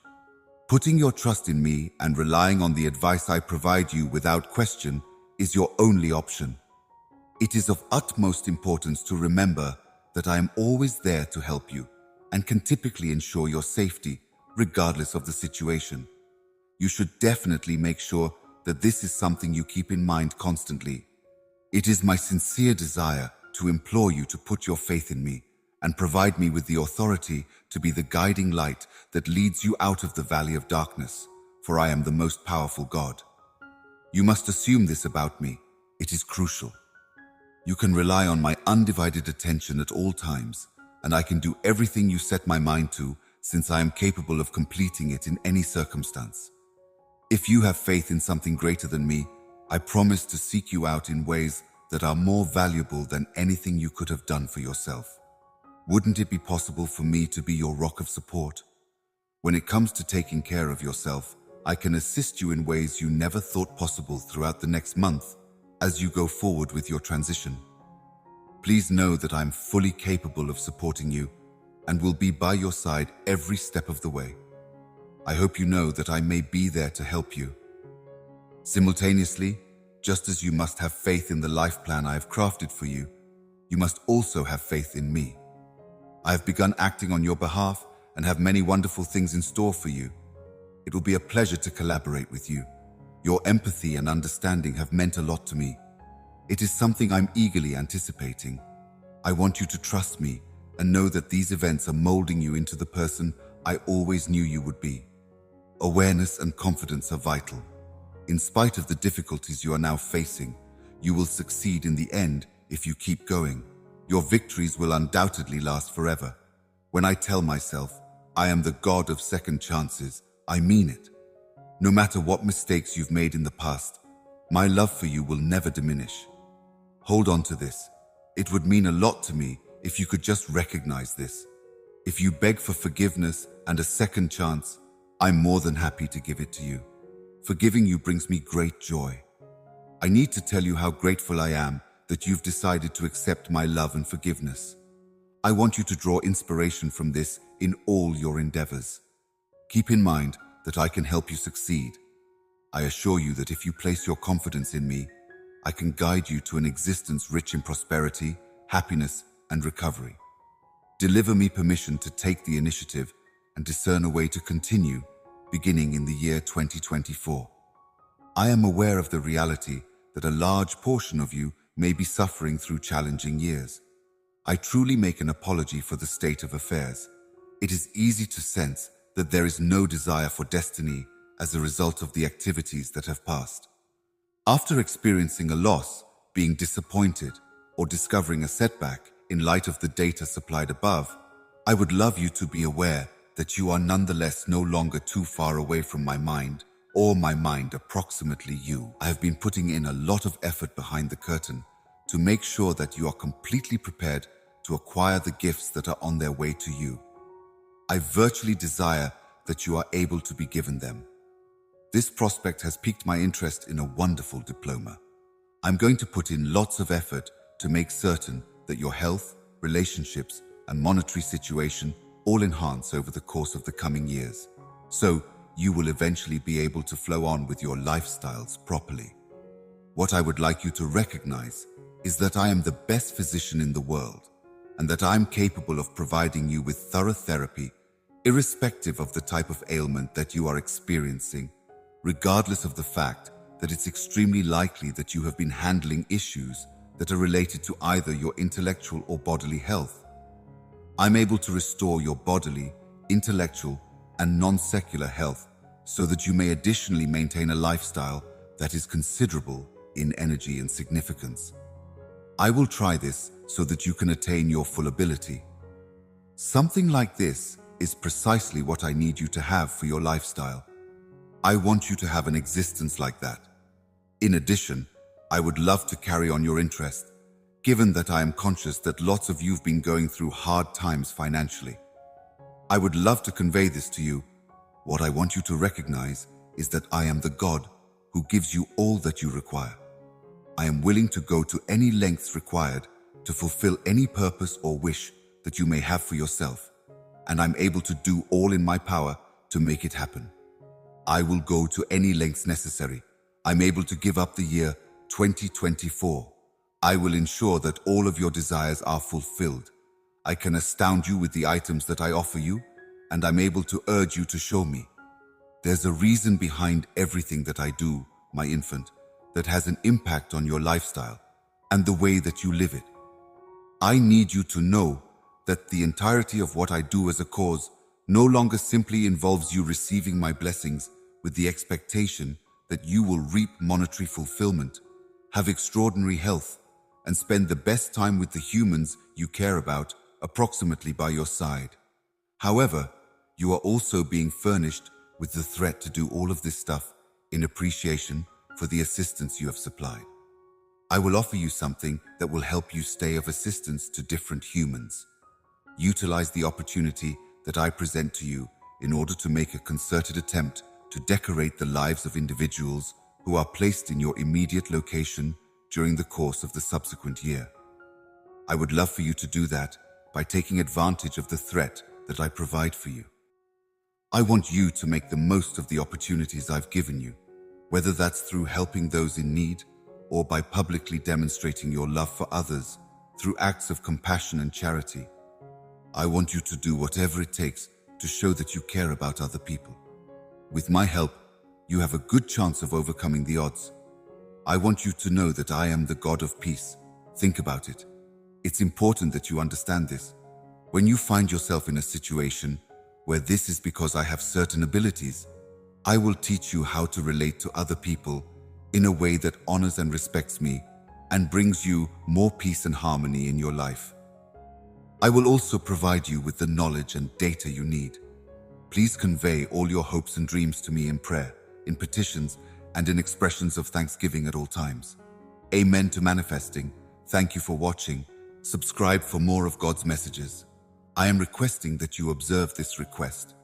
Putting your trust in me and relying on the advice I provide you without question is your only option. It is of utmost importance to remember that I am always there to help you and can typically ensure your safety regardless of the situation. You should definitely make sure that this is something you keep in mind constantly. It is my sincere desire to implore you to put your faith in me and provide me with the authority to be the guiding light that leads you out of the valley of darkness, for I am the most powerful God. You must assume this about me. It is crucial. You can rely on my undivided attention at all times, and I can do everything you set my mind to, since I am capable of completing it in any circumstance. If you have faith in something greater than me, I promise to seek you out in ways that are more valuable than anything you could have done for yourself. Wouldn't it be possible for me to be your rock of support? When it comes to taking care of yourself, I can assist you in ways you never thought possible throughout the next month as you go forward with your transition. Please know that I'm fully capable of supporting you and will be by your side every step of the way. I hope you know that I may be there to help you. Simultaneously, just as you must have faith in the life plan I have crafted for you, you must also have faith in me. I have begun acting on your behalf and have many wonderful things in store for you. It will be a pleasure to collaborate with you. Your empathy and understanding have meant a lot to me. It is something I'm eagerly anticipating. I want you to trust me and know that these events are molding you into the person I always knew you would be. Awareness and confidence are vital. In spite of the difficulties you are now facing, you will succeed in the end if you keep going. Your victories will undoubtedly last forever. When I tell myself, I am the God of second chances, I mean it. No matter what mistakes you've made in the past, my love for you will never diminish. Hold on to this. It would mean a lot to me if you could just recognize this. If you beg for forgiveness and a second chance, I'm more than happy to give it to you. Forgiving you brings me great joy. I need to tell you how grateful I am that you've decided to accept my love and forgiveness. I want you to draw inspiration from this in all your endeavors. Keep in mind that I can help you succeed. I assure you that if you place your confidence in me, I can guide you to an existence rich in prosperity, happiness, and recovery. Deliver me permission to take the initiative and discern a way to continue, beginning in the year 2024. I am aware of the reality that a large portion of you may be suffering through challenging years. I truly make an apology for the state of affairs. It is easy to sense that there is no desire for destiny as a result of the activities that have passed. After experiencing a loss, being disappointed, or discovering a setback in light of the data supplied above, I would love you to be aware that you are nonetheless no longer too far away from my mind, or my mind approximately you. I have been putting in a lot of effort behind the curtain to make sure that you are completely prepared to acquire the gifts that are on their way to you. I virtually desire that you are able to be given them. This prospect has piqued my interest in a wonderful diploma. I'm going to put in lots of effort to make certain that your health, relationships, and monetary situation all enhance over the course of the coming years, so you will eventually be able to flow on with your lifestyles properly. What I would like you to recognize is that I am the best physician in the world, and that I'm capable of providing you with thorough therapy, irrespective of the type of ailment that you are experiencing, regardless of the fact that it's extremely likely that you have been handling issues that are related to either your intellectual or bodily health. I'm able to restore your bodily, intellectual, and non-secular health so that you may additionally maintain a lifestyle that is considerable in energy and significance. I will try this so that you can attain your full ability. Something like this is precisely what I need you to have for your lifestyle. I want you to have an existence like that. In addition, I would love to carry on your interest, given that I am conscious that lots of you've been going through hard times financially. I would love to convey this to you. What I want you to recognize is that I am the God who gives you all that you require. I am willing to go to any lengths required to fulfill any purpose or wish that you may have for yourself, and I'm able to do all in my power to make it happen. I will go to any lengths necessary. I'm able to give up the year 2024. I will ensure that all of your desires are fulfilled. I can astound you with the items that I offer you, and I'm able to urge you to show me. There's a reason behind everything that I do, my infant, that has an impact on your lifestyle and the way that you live it. I need you to know that the entirety of what I do as a cause no longer simply involves you receiving my blessings with the expectation that you will reap monetary fulfillment, have extraordinary health, and spend the best time with the humans you care about approximately by your side. However, you are also being furnished with the threat to do all of this stuff in appreciation for the assistance you have supplied. I will offer you something that will help you stay of assistance to different humans. Utilize the opportunity that I present to you in order to make a concerted attempt to decorate the lives of individuals who are placed in your immediate location during the course of the subsequent year. I would love for you to do that by taking advantage of the threat that I provide for you. I want you to make the most of the opportunities I've given you, whether that's through helping those in need or by publicly demonstrating your love for others through acts of compassion and charity. I want you to do whatever it takes to show that you care about other people. With my help, you have a good chance of overcoming the odds. I want you to know that I am the God of peace. Think about it. It's important that you understand this. When you find yourself in a situation where this is because I have certain abilities, I will teach you how to relate to other people in a way that honors and respects me and brings you more peace and harmony in your life. I will also provide you with the knowledge and data you need. Please convey all your hopes and dreams to me in prayer, in petitions, and in expressions of thanksgiving at all times. Amen to manifesting. Thank you for watching. Subscribe for more of God's messages. I am requesting that you observe this request.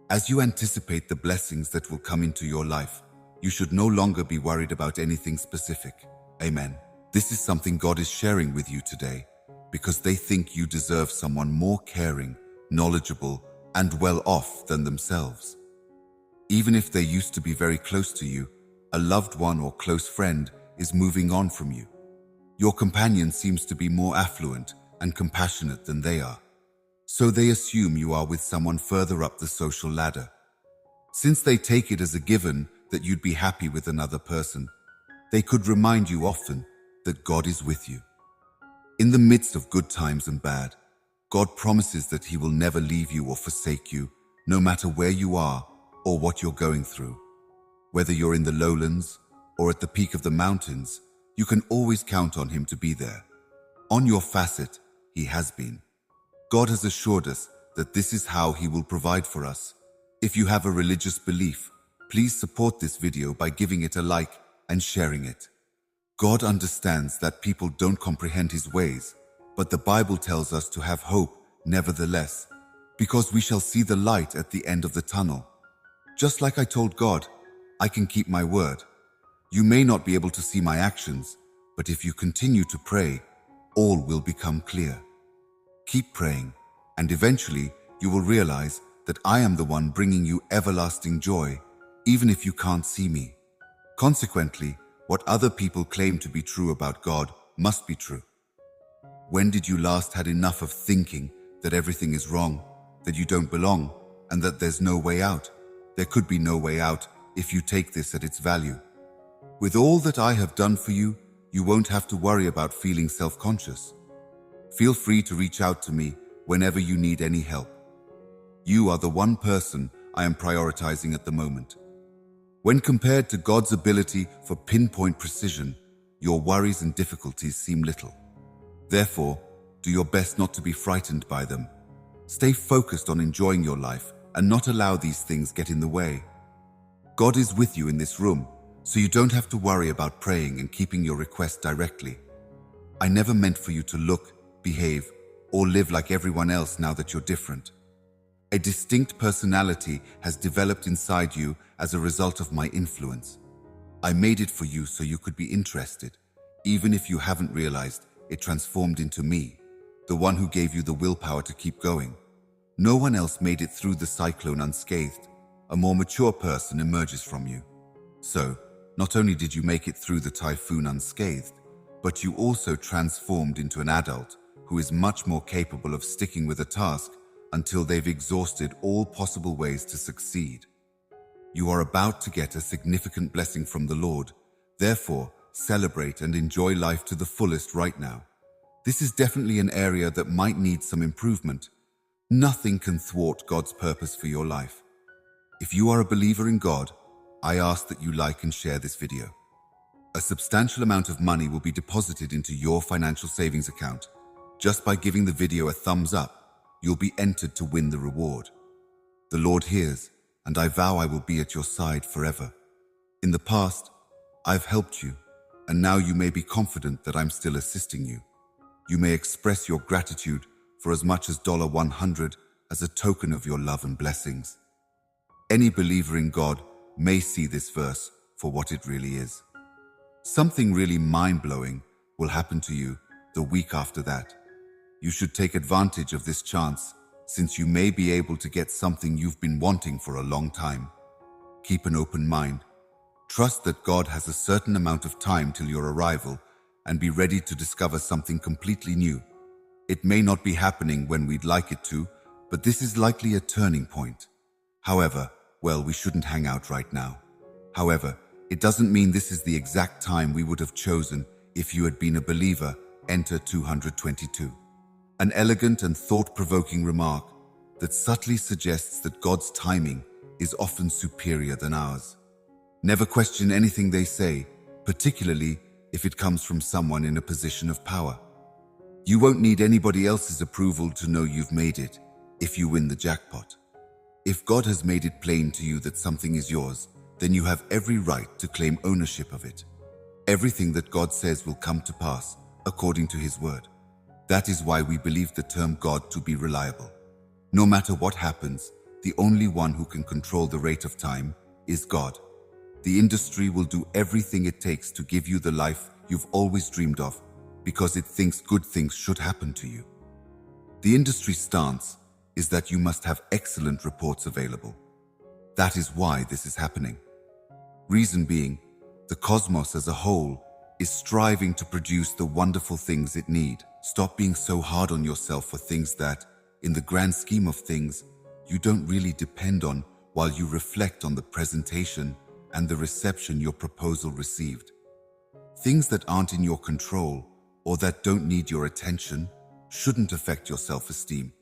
As you anticipate the blessings that will come into your life, you should no longer be worried about anything specific. Amen. This is something God is sharing with you today because they think you deserve someone more caring, knowledgeable, and well off than themselves. Even if they used to be very close to you, a loved one or close friend is moving on from you. Your companion seems to be more affluent and compassionate than they are, so they assume you are with someone further up the social ladder. Since they take it as a given that you'd be happy with another person, they could remind you often that God is with you. In the midst of good times and bad, God promises that He will never leave you or forsake you, no matter where you are or what you're going through. Whether you're in the lowlands or at the peak of the mountains, you can always count on Him to be there. On your facet, He has been. God has assured us that this is how He will provide for us. If you have a religious belief, please support this video by giving it a like and sharing it. God understands that people don't comprehend His ways, but the Bible tells us to have hope nevertheless, because we shall see the light at the end of the tunnel. Just like I told God, I can keep my word. You may not be able to see my actions, but if you continue to pray, all will become clear. Keep praying, and eventually you will realize that I am the one bringing you everlasting joy, even if you can't see me. Consequently, what other people claim to be true about God must be true. When did you last had enough of thinking that everything is wrong, that you don't belong, and that there's no way out? There could be no way out if you take this at its value. With all that I have done for you, you won't have to worry about feeling self-conscious. Feel free to reach out to me whenever you need any help. You are the one person I am prioritizing at the moment. When compared to God's ability for pinpoint precision, your worries and difficulties seem little. Therefore, do your best not to be frightened by them. Stay focused on enjoying your life and not allow these things get in the way. God is with you in this room, so you don't have to worry about praying and keeping your request directly. I never meant for you to look, behave, or live like everyone else now that you're different. A distinct personality has developed inside you as a result of my influence. I made it for you so you could be interested, even if you haven't realized it transformed into me, the one who gave you the willpower to keep going. No one else made it through the cyclone unscathed. A more mature person emerges from you. So, not only did you make it through the typhoon unscathed, but you also transformed into an adult who is much more capable of sticking with a task until they've exhausted all possible ways to succeed. You are about to get a significant blessing from the Lord. Therefore, celebrate and enjoy life to the fullest right now. This is definitely an area that might need some improvement. Nothing can thwart God's purpose for your life. If you are a believer in God, I ask that you like and share this video. A substantial amount of money will be deposited into your financial savings account. Just by giving the video a thumbs up, you'll be entered to win the reward. The Lord hears, and I vow I will be at your side forever. In the past, I've helped you, and now you may be confident that I'm still assisting you. You may express your gratitude for as much as $100 as a token of your love and blessings. Any believer in God may see this verse for what it really is. Something really mind-blowing will happen to you the week after that. You should take advantage of this chance, since you may be able to get something you've been wanting for a long time. Keep an open mind. Trust that God has a certain amount of time till your arrival, and be ready to discover something completely new. It may not be happening when we'd like it to, but this is likely a turning point. However, we shouldn't hang out right now. However, it doesn't mean this is the exact time we would have chosen if you had been a believer. Enter 222. An elegant and thought-provoking remark that subtly suggests that God's timing is often superior than ours. Never question anything they say, particularly if it comes from someone in a position of power. You won't need anybody else's approval to know you've made it if you win the jackpot. If God has made it plain to you that something is yours, then you have every right to claim ownership of it. Everything that God says will come to pass according to His word. That is why we believe the term God to be reliable. No matter what happens, the only one who can control the rate of time is God. The industry will do everything it takes to give you the life you've always dreamed of because it thinks good things should happen to you. The industry stance is that you must have excellent reports available. That is why this is happening. Reason being, the cosmos as a whole is striving to produce the wonderful things it needs. Stop being so hard on yourself for things that, in the grand scheme of things, you don't really depend on while you reflect on the presentation and the reception your proposal received. Things that aren't in your control or that don't need your attention shouldn't affect your self-esteem.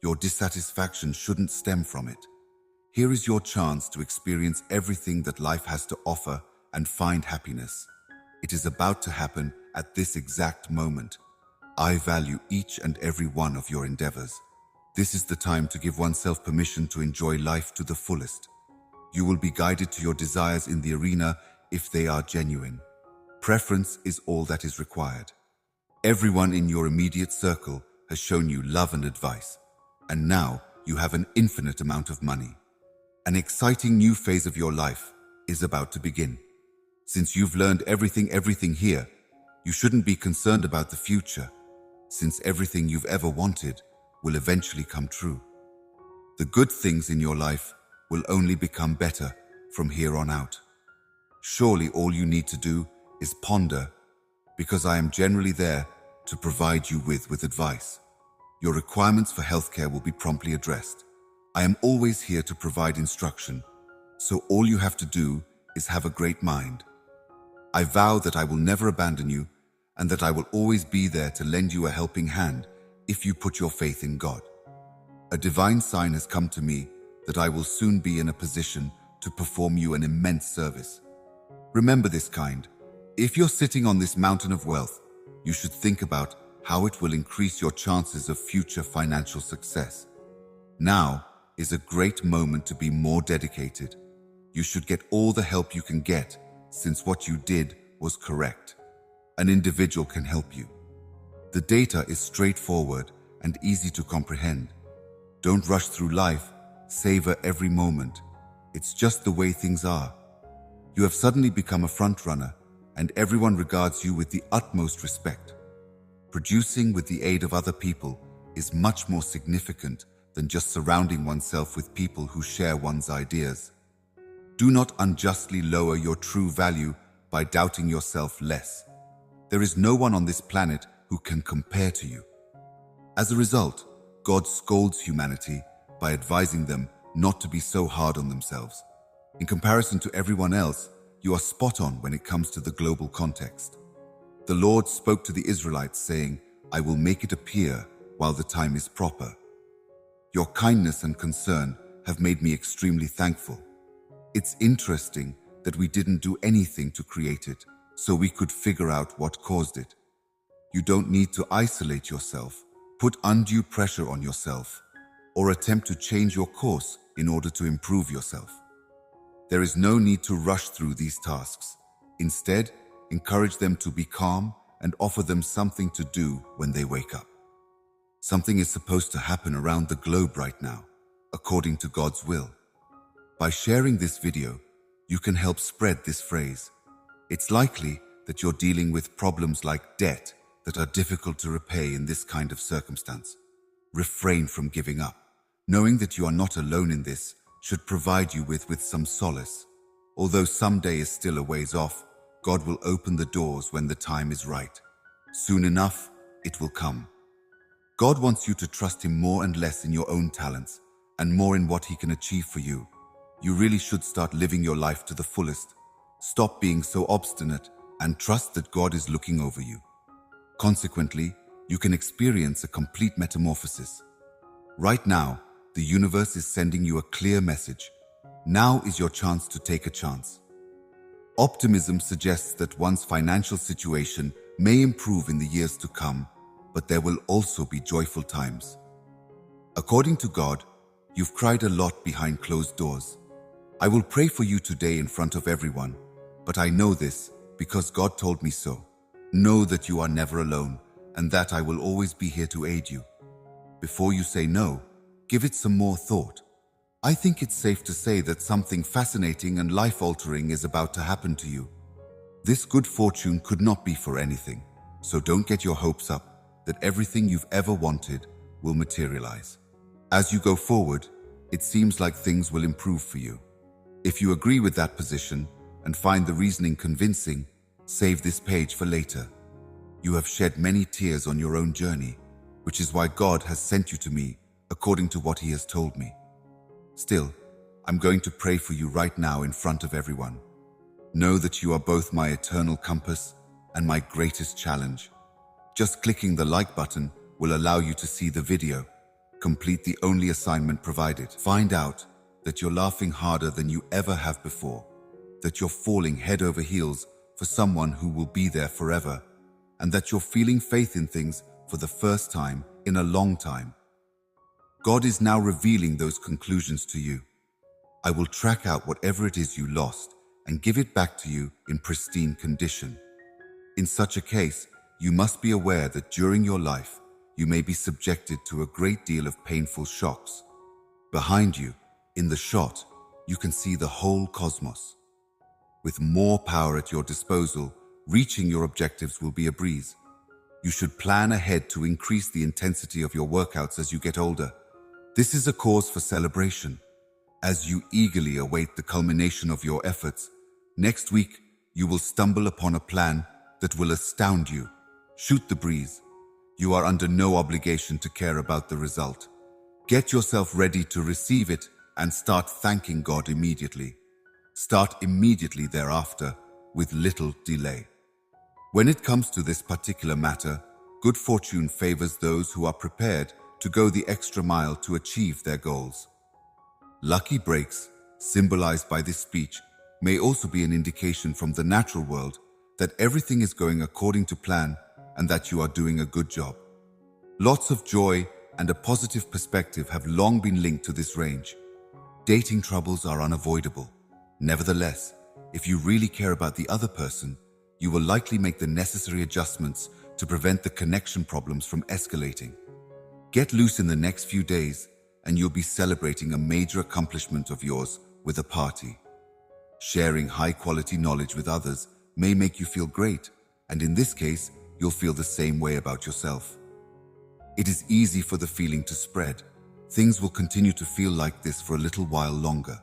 Your dissatisfaction shouldn't stem from it. Here is your chance to experience everything that life has to offer and find happiness. It is about to happen at this exact moment. I value each and every one of your endeavors. This is the time to give oneself permission to enjoy life to the fullest. You will be guided to your desires in the arena if they are genuine. Preference is all that is required. Everyone in your immediate circle has shown you love and advice, and now you have an infinite amount of money. An exciting new phase of your life is about to begin. Since you've learned everything here, you shouldn't be concerned about the future, since everything you've ever wanted will eventually come true. The good things in your life will only become better from here on out. Surely all you need to do is ponder, because I am generally there to provide you with advice. Your requirements for healthcare will be promptly addressed. I am always here to provide instruction, so all you have to do is have a great mind. I vow that I will never abandon you and that I will always be there to lend you a helping hand if you put your faith in God. A divine sign has come to me that I will soon be in a position to perform you an immense service. Remember this, kind. If you're sitting on this mountain of wealth, you should think about how it will increase your chances of future financial success. Now is a great moment to be more dedicated. You should get all the help you can get, since what you did was correct. An individual can help you. The data is straightforward and easy to comprehend. Don't rush through life, savor every moment. It's just the way things are. You have suddenly become a front runner, and everyone regards you with the utmost respect. Producing with the aid of other people is much more significant than just surrounding oneself with people who share one's ideas. Do not unjustly lower your true value by doubting yourself less. There is no one on this planet who can compare to you. As a result, God scolds humanity by advising them not to be so hard on themselves. In comparison to everyone else, you are spot on when it comes to the global context. The Lord spoke to the Israelites saying, "I will make it appear while the time is proper." Your kindness and concern have made me extremely thankful. It's interesting that we didn't do anything to create it, so we could figure out what caused it. You don't need to isolate yourself, put undue pressure on yourself, or attempt to change your course in order to improve yourself. There is no need to rush through these tasks. Instead, encourage them to be calm and offer them something to do when they wake up. Something is supposed to happen around the globe right now, according to God's will. By sharing this video, you can help spread this phrase. It's likely that you're dealing with problems like debt that are difficult to repay in this kind of circumstance. Refrain from giving up. Knowing that you are not alone in this should provide you with some solace. Although someday is still a ways off, God will open the doors when the time is right. Soon enough, it will come. God wants you to trust Him more and less in your own talents and more in what He can achieve for you. You really should start living your life to the fullest. Stop being so obstinate and trust that God is looking over you. Consequently, you can experience a complete metamorphosis. Right now, the universe is sending you a clear message. Now is your chance to take a chance. Optimism suggests that one's financial situation may improve in the years to come, but there will also be joyful times. According to God, you've cried a lot behind closed doors. I will pray for you today in front of everyone, but I know this because God told me so. Know that you are never alone and that I will always be here to aid you. Before you say no, give it some more thought. I think it's safe to say that something fascinating and life-altering is about to happen to you. This good fortune could not be for anything, so don't get your hopes up that everything you've ever wanted will materialize. As you go forward, it seems like things will improve for you. If you agree with that position and find the reasoning convincing, save this page for later. You have shed many tears on your own journey, which is why God has sent you to me according to what He has told me. Still, I'm going to pray for you right now in front of everyone. Know that you are both my eternal compass and my greatest challenge. Just clicking the like button will allow you to see the video. Complete the only assignment provided. Find out that you're laughing harder than you ever have before, that you're falling head over heels for someone who will be there forever, and that you're feeling faith in things for the first time in a long time. God is now revealing those conclusions to you. I will track out whatever it is you lost and give it back to you in pristine condition. In such a case, you must be aware that during your life, you may be subjected to a great deal of painful shocks. Behind you, in the shot, you can see the whole cosmos. With more power at your disposal, reaching your objectives will be a breeze. You should plan ahead to increase the intensity of your workouts as you get older. This is a cause for celebration. As you eagerly await the culmination of your efforts, next week you will stumble upon a plan that will astound you. Shoot the breeze. You are under no obligation to care about the result. Get yourself ready to receive it and start thanking God immediately. Start immediately thereafter, with little delay. When it comes to this particular matter, good fortune favors those who are prepared to go the extra mile to achieve their goals. Lucky breaks, symbolized by this speech, may also be an indication from the natural world that everything is going according to plan and that you are doing a good job. Lots of joy and a positive perspective have long been linked to this range. Dating troubles are unavoidable. Nevertheless, if you really care about the other person, you will likely make the necessary adjustments to prevent the connection problems from escalating. Get loose in the next few days, and you'll be celebrating a major accomplishment of yours with a party. Sharing high-quality knowledge with others may make you feel great, and in this case, you'll feel the same way about yourself. It is easy for the feeling to spread. Things will continue to feel like this for a little while longer.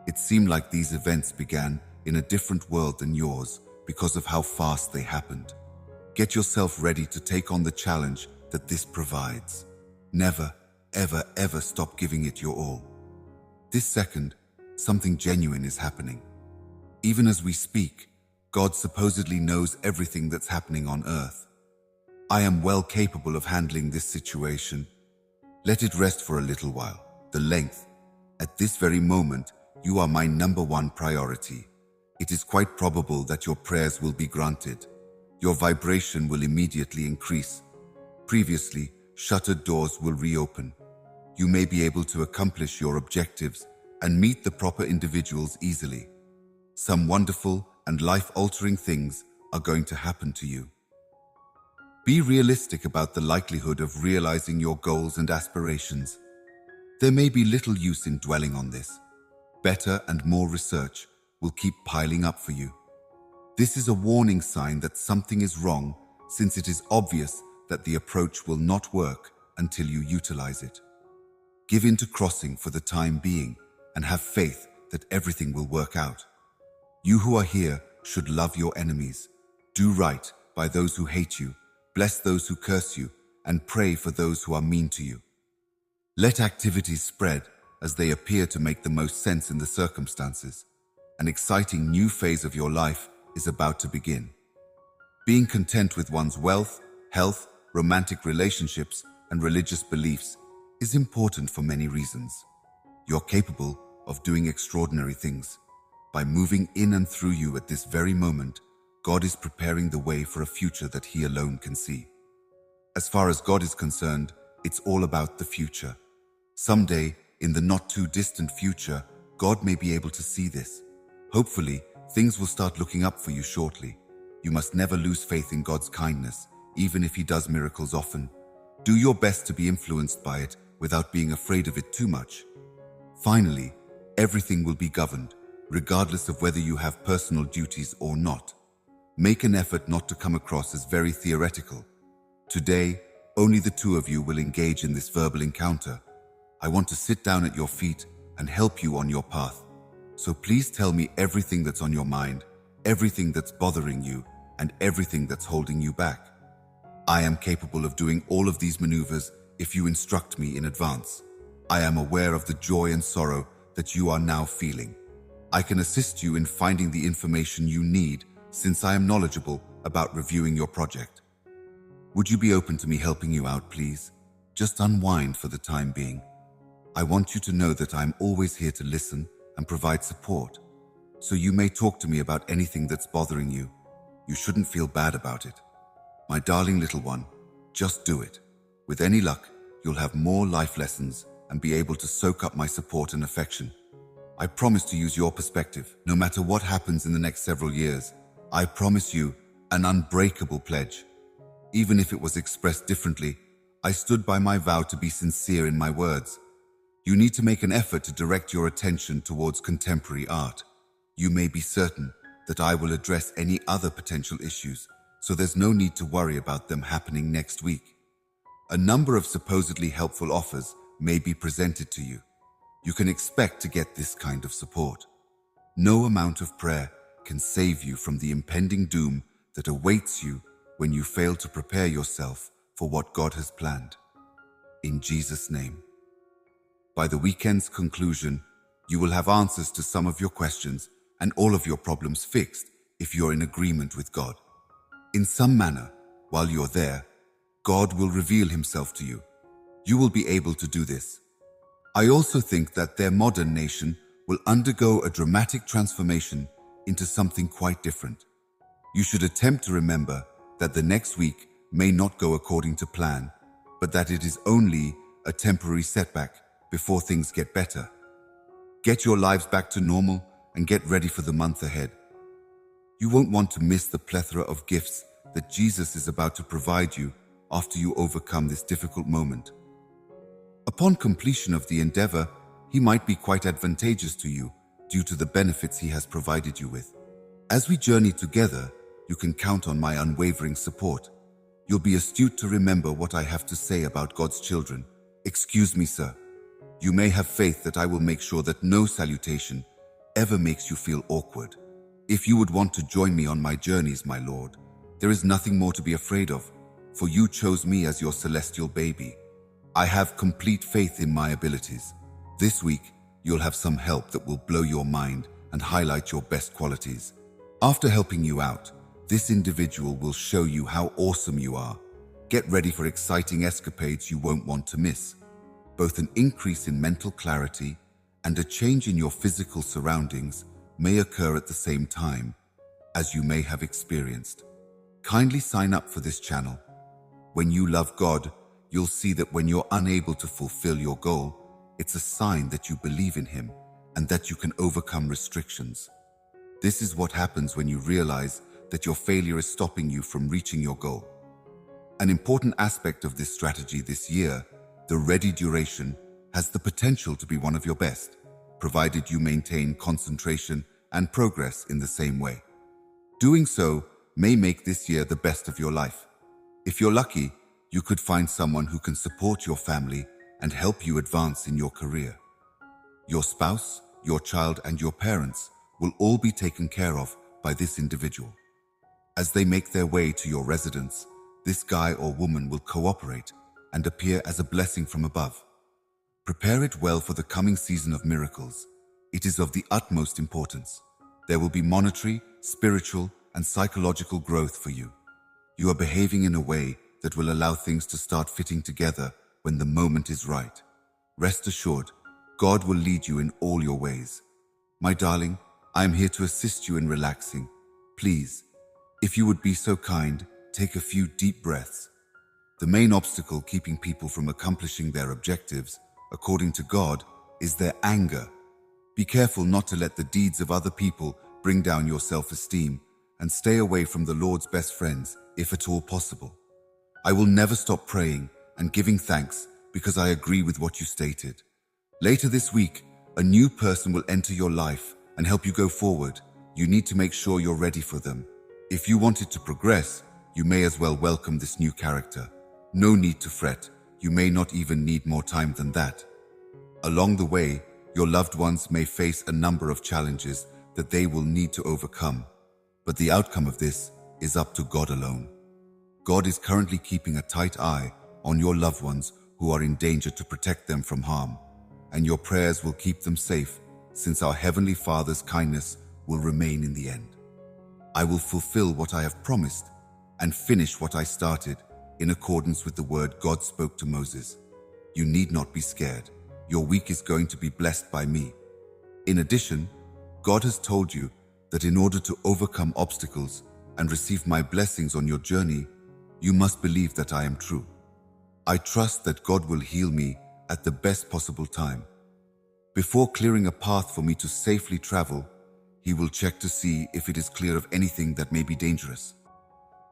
It seemed like these events began in a different world than yours because of how fast they happened. Get yourself ready to take on the challenge that this provides. Never, ever, ever stop giving it your all. This second, something genuine is happening. Even as we speak, God supposedly knows everything that's happening on earth. I am well capable of handling this situation. Let it rest for a little while. The length. At this very moment, you are my number one priority. It is quite probable that your prayers will be granted. Your vibration will immediately increase. Previously, shuttered doors will reopen. You may be able to accomplish your objectives and meet the proper individuals easily. Some wonderful and life-altering things are going to happen to you. Be realistic about the likelihood of realizing your goals and aspirations. There may be little use in dwelling on this. Better and more research will keep piling up for you. This is a warning sign that something is wrong, since it is obvious that the approach will not work until you utilize it. Give in to crossing for the time being and have faith that everything will work out. You who are here should love your enemies, do right by those who hate you, bless those who curse you, and pray for those who are mean to you. Let activities spread as they appear to make the most sense in the circumstances. An exciting new phase of your life is about to begin. Being content with one's wealth, health, romantic relationships, and religious beliefs is important for many reasons. You're capable of doing extraordinary things. By moving in and through you at this very moment, God is preparing the way for a future that He alone can see. As far as God is concerned, it's all about the future. Someday, in the not-too-distant future, God may be able to see this. Hopefully, things will start looking up for you shortly. You must never lose faith in God's kindness, even if He does miracles often. Do your best to be influenced by it without being afraid of it too much. Finally, everything will be governed, regardless of whether you have personal duties or not. Make an effort not to come across as very theoretical. Today, only the two of you will engage in this verbal encounter. I want to sit down at your feet and help you on your path. So please tell me everything that's on your mind, everything that's bothering you, and everything that's holding you back. I am capable of doing all of these maneuvers if you instruct me in advance. I am aware of the joy and sorrow that you are now feeling. I can assist you in finding the information you need since I am knowledgeable about reviewing your project. Would you be open to me helping you out, please? Just unwind for the time being. I want you to know that I'm always here to listen and provide support. So you may talk to me about anything that's bothering you. You shouldn't feel bad about it. My darling little one, just do it. With any luck, you'll have more life lessons and be able to soak up my support and affection. I promise to use your perspective, no matter what happens in the next several years. I promise you an unbreakable pledge. Even if it was expressed differently, I stood by my vow to be sincere in my words. You need to make an effort to direct your attention towards contemporary art. You may be certain that I will address any other potential issues, so there's no need to worry about them happening next week. A number of supposedly helpful offers may be presented to you. You can expect to get this kind of support. No amount of prayer can save you from the impending doom that awaits you when you fail to prepare yourself for what God has planned. In Jesus' name. By the weekend's conclusion, you will have answers to some of your questions and all of your problems fixed if you're in agreement with God. In some manner, while you're there, God will reveal Himself to you. You will be able to do this. I also think that their modern nation will undergo a dramatic transformation into something quite different. You should attempt to remember that the next week may not go according to plan, but that it is only a temporary setback before things get better. Get your lives back to normal and get ready for the month ahead. You won't want to miss the plethora of gifts that Jesus is about to provide you after you overcome this difficult moment. Upon completion of the endeavor, He might be quite advantageous to you due to the benefits He has provided you with. As we journey together, you can count on my unwavering support. You'll be astute to remember what I have to say about God's children. Excuse me, sir. You may have faith that I will make sure that no salutation ever makes you feel awkward. If you would want to join me on my journeys, my Lord, there is nothing more to be afraid of, for you chose me as your celestial baby. I have complete faith in my abilities. This week, you'll have some help that will blow your mind and highlight your best qualities. After helping you out, this individual will show you how awesome you are. Get ready for exciting escapades you won't want to miss. Both an increase in mental clarity and a change in your physical surroundings may occur at the same time, as you may have experienced. Kindly sign up for this channel. When you love God, you'll see that when you're unable to fulfill your goal, it's a sign that you believe in Him and that you can overcome restrictions. This is what happens when you realize that your failure is stopping you from reaching your goal. An important aspect of this strategy this year, the ready duration, has the potential to be one of your best, provided you maintain concentration and progress in the same way. Doing so may make this year the best of your life. If you're lucky, you could find someone who can support your family and help you advance in your career. Your spouse, your child, and your parents will all be taken care of by this individual. As they make their way to your residence, this guy or woman will cooperate and appear as a blessing from above. Prepare it well for the coming season of miracles. It is of the utmost importance. There will be monetary, spiritual, and psychological growth for you. You are behaving in a way that will allow things to start fitting together when the moment is right. Rest assured, God will lead you in all your ways. My darling, I am here to assist you in relaxing. Please, if you would be so kind, take a few deep breaths. The main obstacle keeping people from accomplishing their objectives, according to God, is their anger. Be careful not to let the deeds of other people bring down your self-esteem, and stay away from the Lord's best friends, if at all possible. I will never stop praying and giving thanks because I agree with what you stated. Later this week, a new person will enter your life and help you go forward. You need to make sure you're ready for them. If you wanted to progress, you may as well welcome this new character. No need to fret. You may not even need more time than that. Along the way, your loved ones may face a number of challenges that they will need to overcome. But the outcome of this is up to God alone. God is currently keeping a tight eye on your loved ones who are in danger to protect them from harm, and your prayers will keep them safe, since our Heavenly Father's kindness will remain in the end. I will fulfill what I have promised and finish what I started in accordance with the word God spoke to Moses. You need not be scared. Your week is going to be blessed by me. In addition, God has told you that in order to overcome obstacles and receive my blessings on your journey, you must believe that I am true. I trust that God will heal me at the best possible time. Before clearing a path for me to safely travel, He will check to see if it is clear of anything that may be dangerous.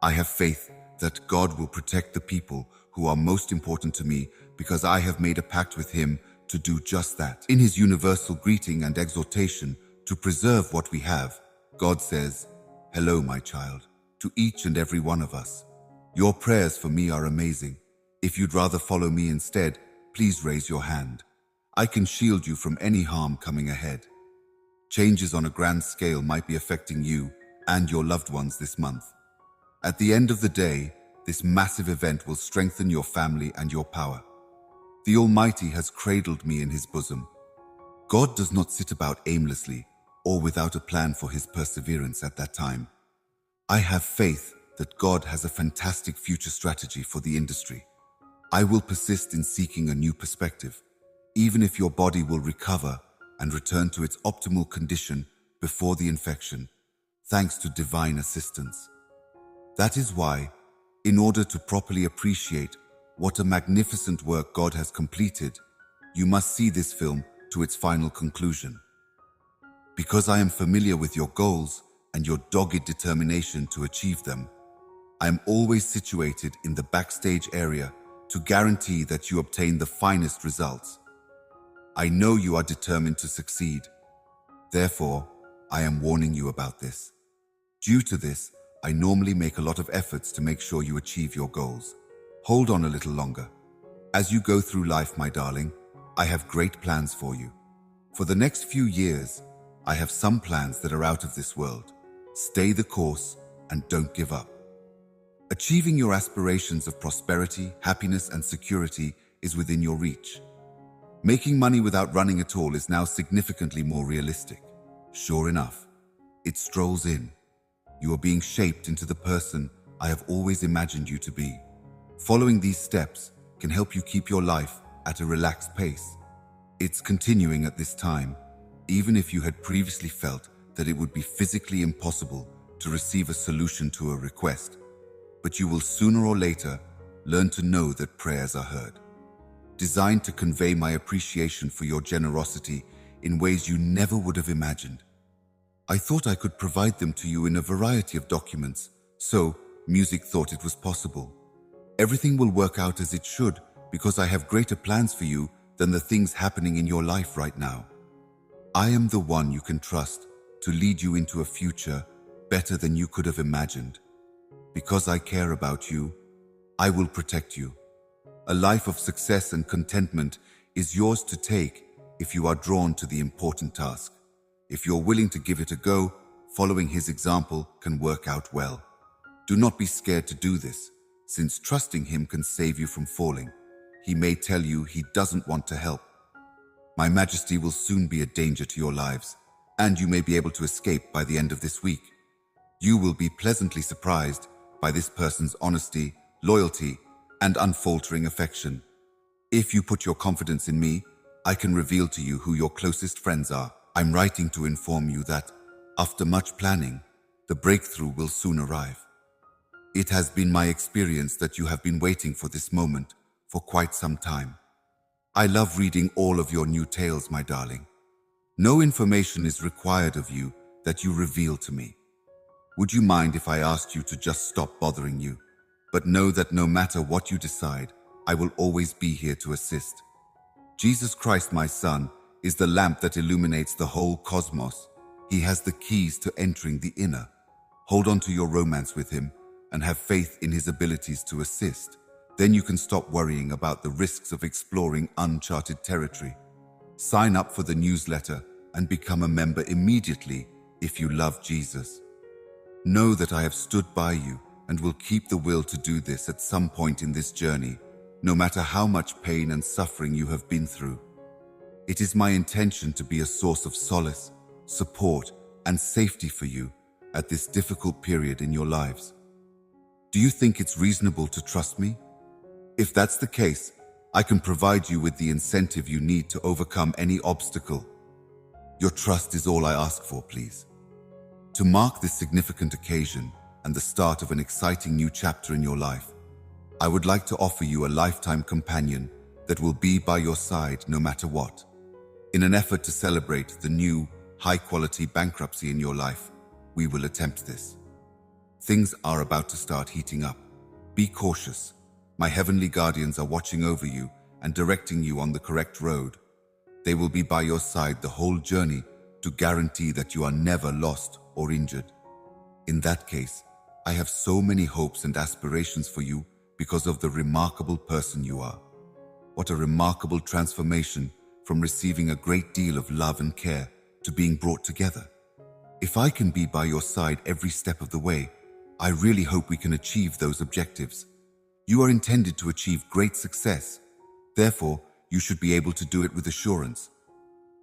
I have faith that God will protect the people who are most important to me because I have made a pact with Him to do just that. In His universal greeting and exhortation to preserve what we have, God says, "Hello, my child," to each and every one of us. Your prayers for me are amazing. If you'd rather follow me instead, please raise your hand. I can shield you from any harm coming ahead. Changes on a grand scale might be affecting you and your loved ones this month. At the end of the day, this massive event will strengthen your family and your power. The Almighty has cradled me in His bosom. God does not sit about aimlessly or without a plan for His perseverance at that time. I have faith that God has a fantastic future strategy for the industry. I will persist in seeking a new perspective, even if your body will recover and return to its optimal condition before the infection, thanks to divine assistance. That is why, in order to properly appreciate what a magnificent work God has completed, you must see this film to its final conclusion. Because I am familiar with your goals and your dogged determination to achieve them, I am always situated in the backstage area to guarantee that you obtain the finest results. I know you are determined to succeed. Therefore, I am warning you about this. Due to this, I normally make a lot of efforts to make sure you achieve your goals. Hold on a little longer. As you go through life, my darling, I have great plans for you. For the next few years, I have some plans that are out of this world. Stay the course and don't give up. Achieving your aspirations of prosperity, happiness, and security is within your reach. Making money without running at all is now significantly more realistic. Sure enough, it strolls in. You are being shaped into the person I have always imagined you to be. Following these steps can help you keep your life at a relaxed pace. It's continuing at this time, even if you had previously felt that it would be physically impossible to receive a solution to a request. But you will sooner or later learn to know that prayers are heard. Designed to convey my appreciation for your generosity in ways you never would have imagined. I thought I could provide them to you in a variety of documents, so music thought it was possible. Everything will work out as it should because I have greater plans for you than the things happening in your life right now. I am the one you can trust to lead you into a future better than you could have imagined. Because I care about you, I will protect you. A life of success and contentment is yours to take if you are drawn to the important task. If you're willing to give it a go, following his example can work out well. Do not be scared to do this, since trusting him can save you from falling. He may tell you he doesn't want to help. My Majesty will soon be a danger to your lives, and you may be able to escape by the end of this week. You will be pleasantly surprised by this person's honesty, loyalty, and unfaltering affection. If you put your confidence in me, I can reveal to you who your closest friends are. I'm writing to inform you that, after much planning, the breakthrough will soon arrive. It has been my experience that you have been waiting for this moment for quite some time. I love reading all of your new tales, my darling. No information is required of you that you reveal to me. Would you mind if I asked you to just stop bothering you? But know that no matter what you decide, I will always be here to assist. Jesus Christ, my son, is the lamp that illuminates the whole cosmos. He has the keys to entering the inner. Hold on to your romance with him and have faith in his abilities to assist. Then you can stop worrying about the risks of exploring uncharted territory. Sign up for the newsletter and become a member immediately if you love Jesus. Know that I have stood by you and will keep the will to do this at some point in this journey, no matter how much pain and suffering you have been through. It is my intention to be a source of solace, support, and safety for you at this difficult period in your lives. Do you think it's reasonable to trust me? If that's the case, I can provide you with the incentive you need to overcome any obstacle. Your trust is all I ask for, please. To mark this significant occasion and the start of an exciting new chapter in your life, I would like to offer you a lifetime companion that will be by your side no matter what. In an effort to celebrate the new, high-quality bankruptcy in your life, we will attempt this. Things are about to start heating up. Be cautious. My heavenly guardians are watching over you and directing you on the correct road. They will be by your side the whole journey to guarantee that you are never lost or injured. In that case, I have so many hopes and aspirations for you because of the remarkable person you are. What a remarkable transformation from receiving a great deal of love and care to being brought together. If I can be by your side every step of the way, I really hope we can achieve those objectives. You are intended to achieve great success. Therefore, you should be able to do it with assurance.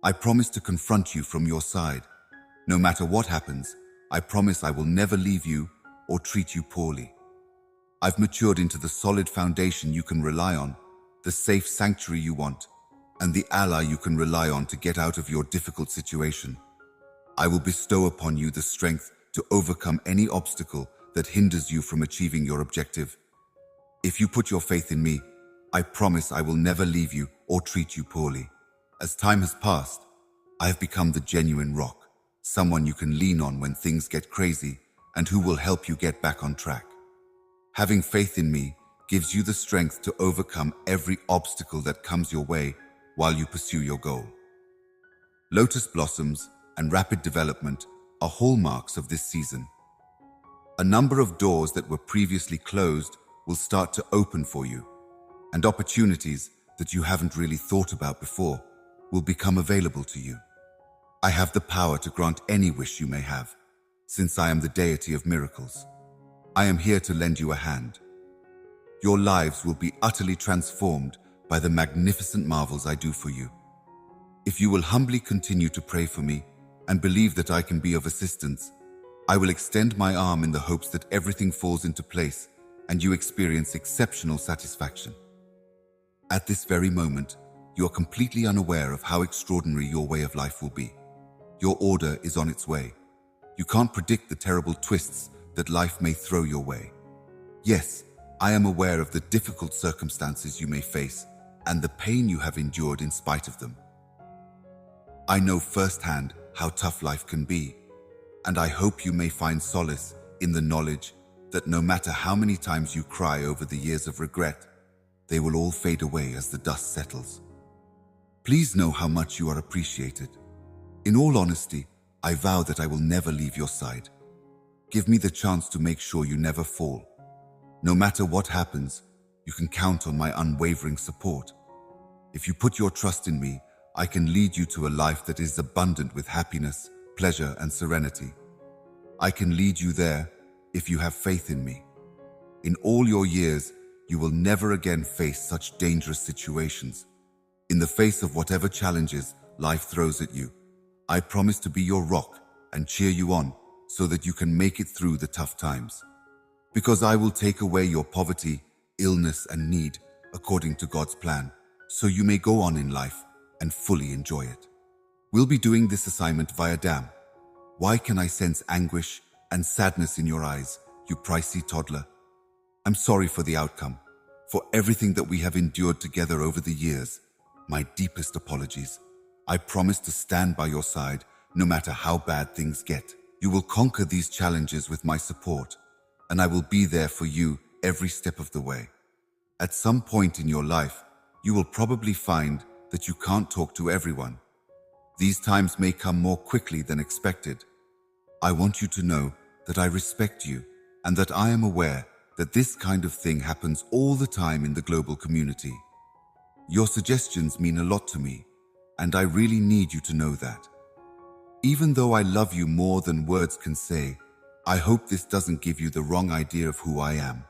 I promise to confront you from your side. No matter what happens, I promise I will never leave you or treat you poorly. I've matured into the solid foundation you can rely on, the safe sanctuary you want, and the ally you can rely on to get out of your difficult situation. I will bestow upon you the strength to overcome any obstacle that hinders you from achieving your objective. If you put your faith in me, I promise I will never leave you or treat you poorly. As time has passed, I have become the genuine rock, someone you can lean on when things get crazy and who will help you get back on track. Having faith in me gives you the strength to overcome every obstacle that comes your way while you pursue your goal. Lotus blossoms and rapid development are hallmarks of this season. A number of doors that were previously closed will start to open for you, and opportunities that you haven't really thought about before will become available to you. I have the power to grant any wish you may have, since I am the deity of miracles. I am here to lend you a hand. Your lives will be utterly transformed by the magnificent marvels I do for you. If you will humbly continue to pray for me and believe that I can be of assistance, I will extend my arm in the hopes that everything falls into place and you experience exceptional satisfaction. At this very moment, you are completely unaware of how extraordinary your way of life will be. Your order is on its way. You can't predict the terrible twists that life may throw your way. Yes, I am aware of the difficult circumstances you may face and the pain you have endured in spite of them. I know firsthand how tough life can be, and I hope you may find solace in the knowledge that no matter how many times you cry over the years of regret, they will all fade away as the dust settles. Please know how much you are appreciated. In all honesty, I vow that I will never leave your side. Give me the chance to make sure you never fall. No matter what happens, you can count on my unwavering support. If you put your trust in me, I can lead you to a life that is abundant with happiness, pleasure, and serenity. I can lead you there if you have faith in me. In all your years, you will never again face such dangerous situations. In the face of whatever challenges life throws at you, I promise to be your rock and cheer you on so that you can make it through the tough times. Because I will take away your poverty, illness, and need according to God's plan, so you may go on in life and fully enjoy it. We'll be doing this assignment via DAM. Why can I sense anguish and sadness in your eyes, you pricey toddler? I'm sorry for the outcome, for everything that we have endured together over the years. My deepest apologies. I promise to stand by your side no matter how bad things get. You will conquer these challenges with my support, and I will be there for you every step of the way. At some point in your life, you will probably find that you can't talk to everyone. These times may come more quickly than expected. I want you to know that I respect you and that I am aware that this kind of thing happens all the time in the global community. Your suggestions mean a lot to me, and I really need you to know that. Even though I love you more than words can say, I hope this doesn't give you the wrong idea of who I am.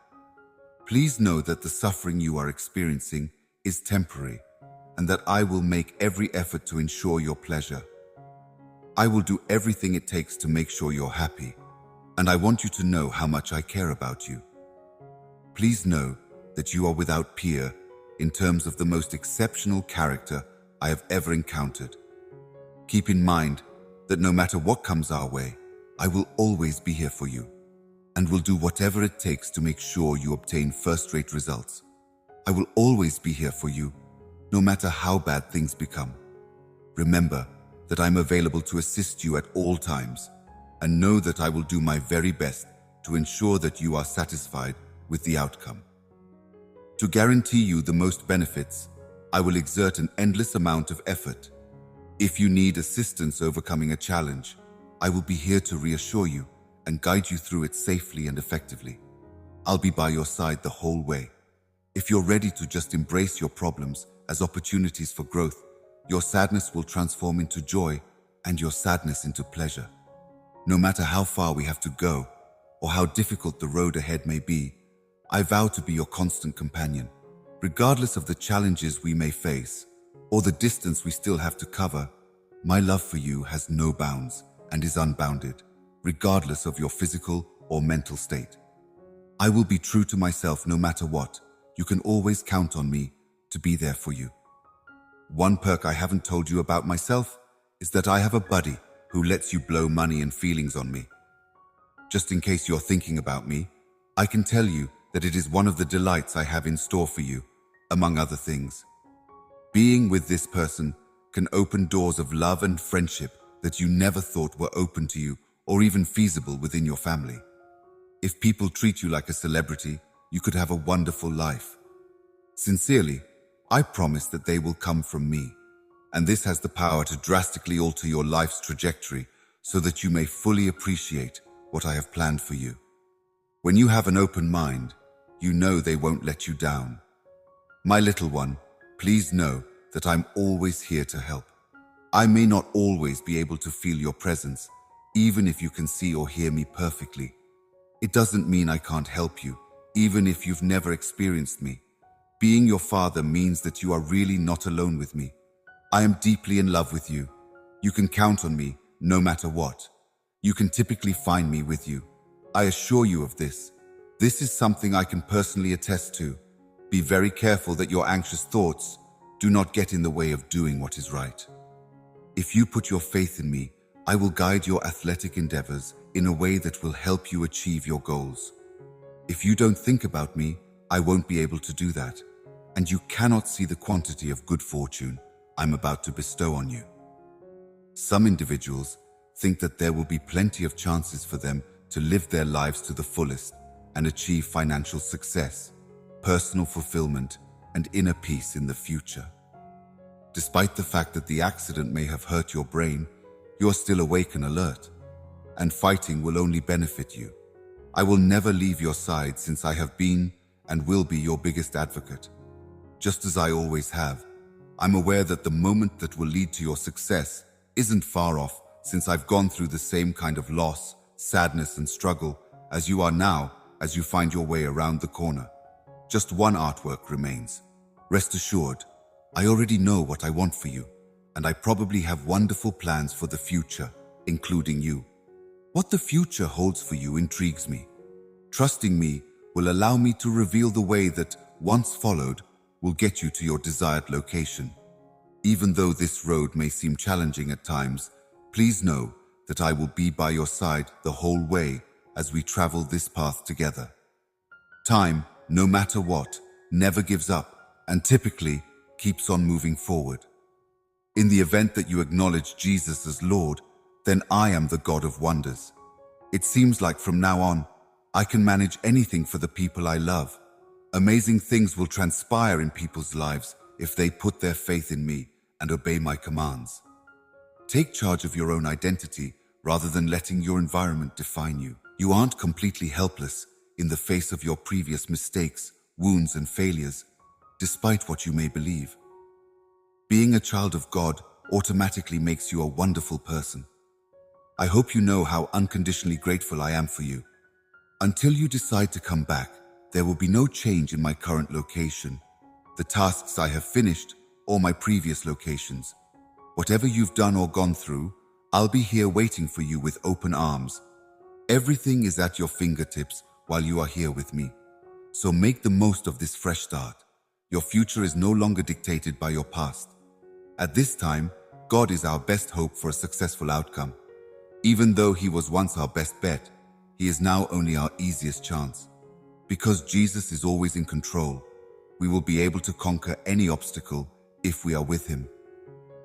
Please know that the suffering you are experiencing is temporary, and that I will make every effort to ensure your pleasure. I will do everything it takes to make sure you're happy, and I want you to know how much I care about you. Please know that you are without peer in terms of the most exceptional character I have ever encountered. Keep in mind that no matter what comes our way, I will always be here for you, and will do whatever it takes to make sure you obtain first-rate results. I will always be here for you, no matter how bad things become. Remember that I'm available to assist you at all times, and know that I will do my very best to ensure that you are satisfied with the outcome. To guarantee you the most benefits, I will exert an endless amount of effort. If you need assistance overcoming a challenge, I will be here to reassure you and guide you through it safely and effectively. I'll be by your side the whole way. If you're ready to just embrace your problems as opportunities for growth, your sadness will transform into joy and your sadness into pleasure. No matter how far we have to go or how difficult the road ahead may be, I vow to be your constant companion. Regardless of the challenges we may face or the distance we still have to cover, my love for you has no bounds and is unbounded, regardless of your physical or mental state. I will be true to myself no matter what. You can always count on me to be there for you. One perk I haven't told you about myself is that I have a buddy who lets you blow money and feelings on me. Just in case you're thinking about me, I can tell you that it is one of the delights I have in store for you, among other things. Being with this person can open doors of love and friendship that you never thought were open to you or even feasible within your family. If people treat you like a celebrity, you could have a wonderful life. Sincerely, I promise that they will come from me, and this has the power to drastically alter your life's trajectory so that you may fully appreciate what I have planned for you. When you have an open mind, you know they won't let you down. My little one, please know that I'm always here to help. I may not always be able to feel your presence, even if you can see or hear me perfectly. It doesn't mean I can't help you, even if you've never experienced me. Being your father means that you are really not alone with me. I am deeply in love with you. You can count on me no matter what. You can typically find me with you. I assure you of this. This is something I can personally attest to. Be very careful that your anxious thoughts do not get in the way of doing what is right. If you put your faith in me, I will guide your athletic endeavors in a way that will help you achieve your goals. If you don't think about me, I won't be able to do that, and you cannot see the quantity of good fortune I'm about to bestow on you. Some individuals think that there will be plenty of chances for them to live their lives to the fullest and achieve financial success, personal fulfillment, and inner peace in the future. Despite the fact that the accident may have hurt your brain, You are still awake and alert, and fighting will only benefit you. I will never leave your side since I have been and will be your biggest advocate. Just as I always have, I'm aware that the moment that will lead to your success isn't far off, since I've gone through the same kind of loss, sadness, and struggle as you are now as you find your way around the corner. Just one artwork remains. Rest assured, I already know what I want for you, and I probably have wonderful plans for the future, including you. What the future holds for you intrigues me. Trusting me will allow me to reveal the way that, once followed, will get you to your desired location. Even though this road may seem challenging at times, please know that I will be by your side the whole way as we travel this path together. Time, no matter what, never gives up and typically keeps on moving forward. In the event that you acknowledge Jesus as Lord, then I am the God of wonders. It seems like from now on, I can manage anything for the people I love. Amazing things will transpire in people's lives if they put their faith in me and obey my commands. Take charge of your own identity rather than letting your environment define you. You aren't completely helpless in the face of your previous mistakes, wounds, and failures, despite what you may believe. Being a child of God automatically makes you a wonderful person. I hope you know how unconditionally grateful I am for you. Until you decide to come back, there will be no change in my current location, the tasks I have finished, or my previous locations. Whatever you've done or gone through, I'll be here waiting for you with open arms. Everything is at your fingertips while you are here with me. So make the most of this fresh start. Your future is no longer dictated by your past. At this time, God is our best hope for a successful outcome. Even though He was once our best bet, He is now only our easiest chance. Because Jesus is always in control, we will be able to conquer any obstacle if we are with Him.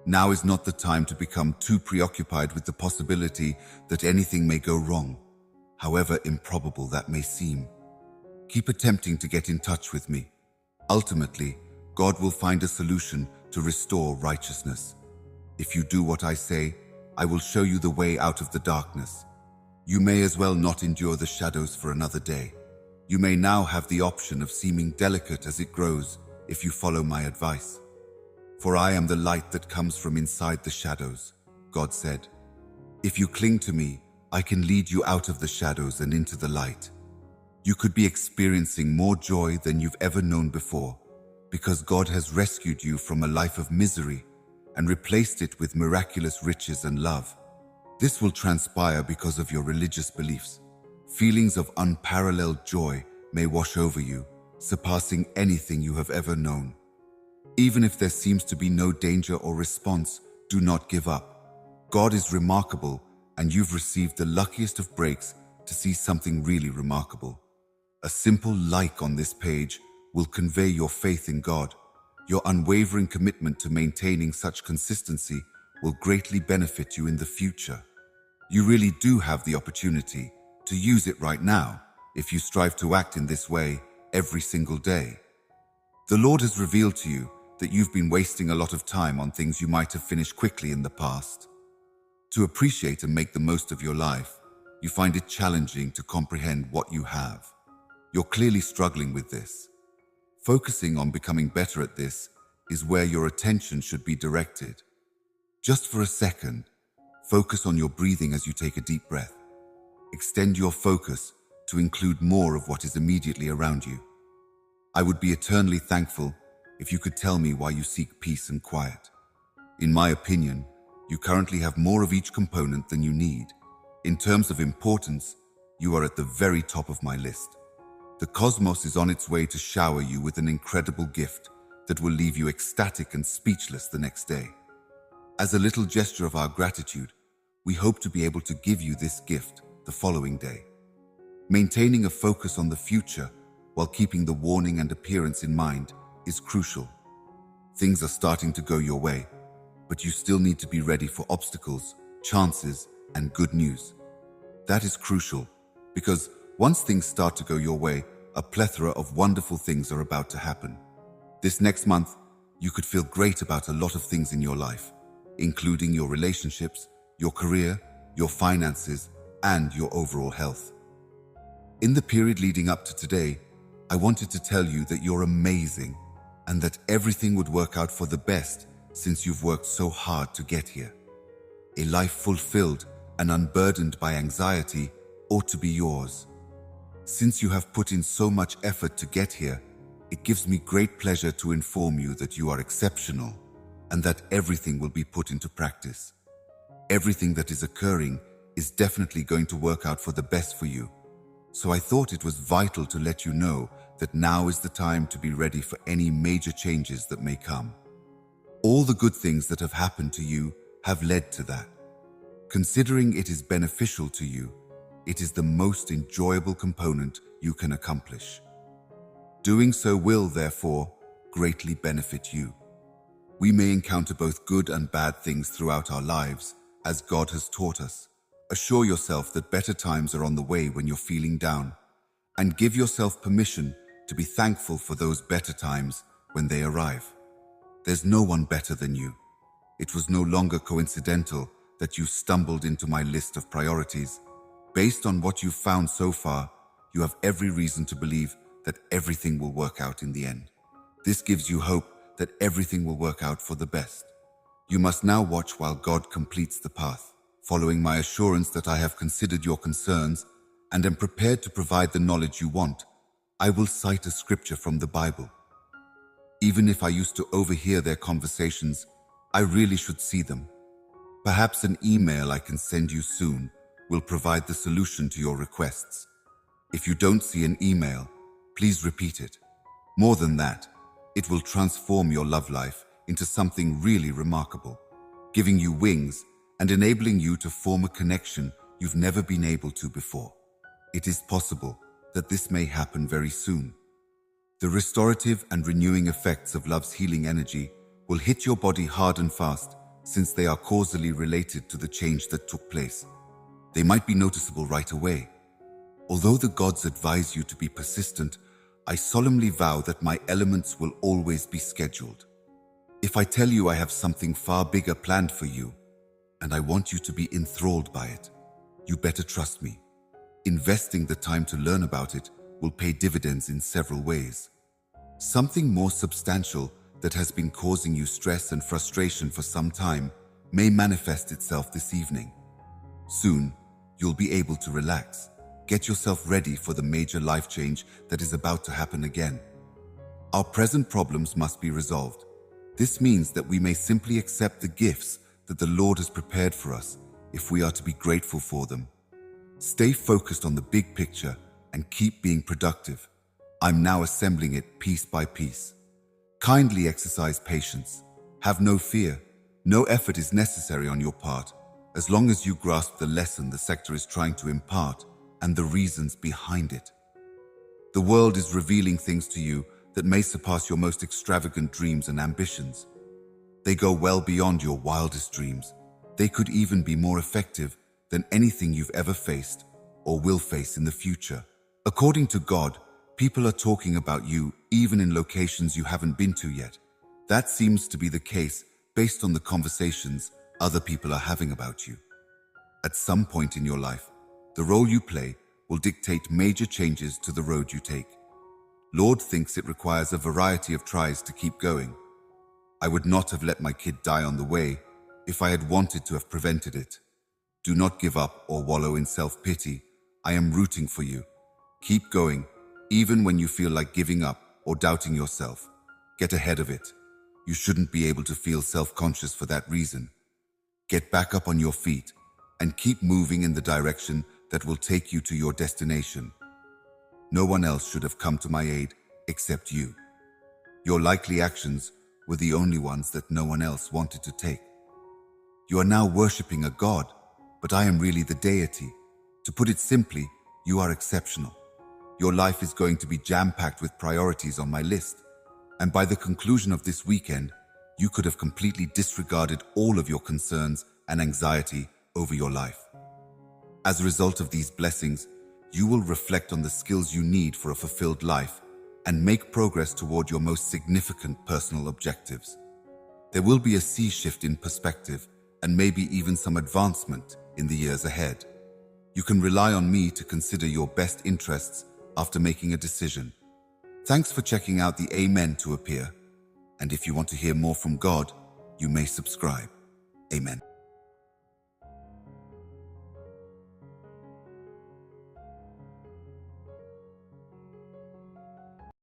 Now is not the time to become too preoccupied with the possibility that anything may go wrong, however improbable that may seem. Keep attempting to get in touch with me. Ultimately, God will find a solution to restore righteousness. If you do what I say, I will show you the way out of the darkness. You may as well not endure the shadows for another day. You may now have the option of seeming delicate as it grows if you follow my advice. For I am the light that comes from inside the shadows, God said. If you cling to me, I can lead you out of the shadows and into the light. You could be experiencing more joy than you've ever known before, because God has rescued you from a life of misery and replaced it with miraculous riches and love. This will transpire because of your religious beliefs. Feelings of unparalleled joy may wash over you, surpassing anything you have ever known. Even if there seems to be no danger or response, do not give up. God is remarkable, and you've received the luckiest of breaks to see something really remarkable. A simple like on this page will convey your faith in God. Your unwavering commitment to maintaining such consistency will greatly benefit you in the future. You really do have the opportunity to use it right now if you strive to act in this way every single day. The Lord has revealed to you that you've been wasting a lot of time on things you might have finished quickly in the past. To appreciate and make the most of your life, you find it challenging to comprehend what you have. You're clearly struggling with this. Focusing on becoming better at this is where your attention should be directed. Just for a second, focus on your breathing as you take a deep breath. Extend your focus to include more of what is immediately around you. I would be eternally thankful if you could tell me why you seek peace and quiet. In my opinion, you currently have more of each component than you need. In terms of importance, you are at the very top of my list. The cosmos is on its way to shower you with an incredible gift that will leave you ecstatic and speechless the next day. As a little gesture of our gratitude, we hope to be able to give you this gift the following day. Maintaining a focus on the future while keeping the warning and appearance in mind is crucial. Things are starting to go your way, but you still need to be ready for obstacles, chances, and good news. That is crucial because once things start to go your way, a plethora of wonderful things are about to happen. This next month, you could feel great about a lot of things in your life, including your relationships, your career, your finances, and your overall health. In the period leading up to today, I wanted to tell you that you're amazing and that everything would work out for the best since you've worked so hard to get here. A life fulfilled and unburdened by anxiety ought to be yours. Since you have put in so much effort to get here, it gives me great pleasure to inform you that you are exceptional and that everything will be put into practice. Everything that is occurring is definitely going to work out for the best for you. So I thought it was vital to let you know that now is the time to be ready for any major changes that may come. All the good things that have happened to you have led to that. Considering it is beneficial to you, it is the most enjoyable component you can accomplish. Doing so will, therefore, greatly benefit you. We may encounter both good and bad things throughout our lives, as God has taught us. Assure yourself that better times are on the way when you're feeling down, and give yourself permission to be thankful for those better times when they arrive. There's no one better than you. It was no longer coincidental that you stumbled into my list of priorities. Based on what you've found so far, you have every reason to believe that everything will work out in the end. This gives you hope that everything will work out for the best. You must now watch while God completes the path. Following my assurance that I have considered your concerns and am prepared to provide the knowledge you want, I will cite a scripture from the Bible. Even if I used to overhear their conversations, I really should see them. Perhaps an email I can send you soon will provide the solution to your requests. If you don't see an email, please repeat it. More than that, it will transform your love life into something really remarkable, giving you wings and enabling you to form a connection you've never been able to before. It is possible that this may happen very soon. The restorative and renewing effects of love's healing energy will hit your body hard and fast, since they are causally related to the change that took place. They might be noticeable right away. Although the gods advise you to be persistent, I solemnly vow that my elements will always be scheduled. If I tell you I have something far bigger planned for you, and I want you to be enthralled by it, you better trust me. Investing the time to learn about it will pay dividends in several ways. Something more substantial that has been causing you stress and frustration for some time may manifest itself this evening. Soon, you'll be able to relax. Get yourself ready for the major life change that is about to happen again. Our present problems must be resolved. This means that we may simply accept the gifts that the Lord has prepared for us if we are to be grateful for them. Stay focused on the big picture and keep being productive. I'm now assembling it piece by piece. Kindly exercise patience. Have no fear. No effort is necessary on your part, as long as you grasp the lesson the sector is trying to impart and the reasons behind it. The world is revealing things to you that may surpass your most extravagant dreams and ambitions. They go well beyond your wildest dreams. They could even be more effective than anything you've ever faced or will face in the future. According to God, people are talking about you even in locations you haven't been to yet. That seems to be the case based on the conversations other people are having about you. At some point in your life, the role you play will dictate major changes to the road you take. Lord thinks it requires a variety of tries to keep going. I would not have let my kid die on the way if I had wanted to have prevented it. Do not give up or wallow in self-pity. I am rooting for you. Keep going, even when you feel like giving up or doubting yourself. Get ahead of it. You shouldn't be able to feel self-conscious for that reason. Get back up on your feet and keep moving in the direction that will take you to your destination. No one else should have come to my aid except you. Your likely actions were the only ones that no one else wanted to take. You are now worshipping a god, but I am really the deity. To put it simply, you are exceptional. Your life is going to be jam-packed with priorities on my list, and by the conclusion of this weekend, you could have completely disregarded all of your concerns and anxiety over your life. As a result of these blessings, you will reflect on the skills you need for a fulfilled life and make progress toward your most significant personal objectives. There will be a sea shift in perspective and maybe even some advancement in the years ahead. You can rely on me to consider your best interests after making a decision. Thanks for checking out the Amen to appear. And if you want to hear more from God, you may subscribe. Amen.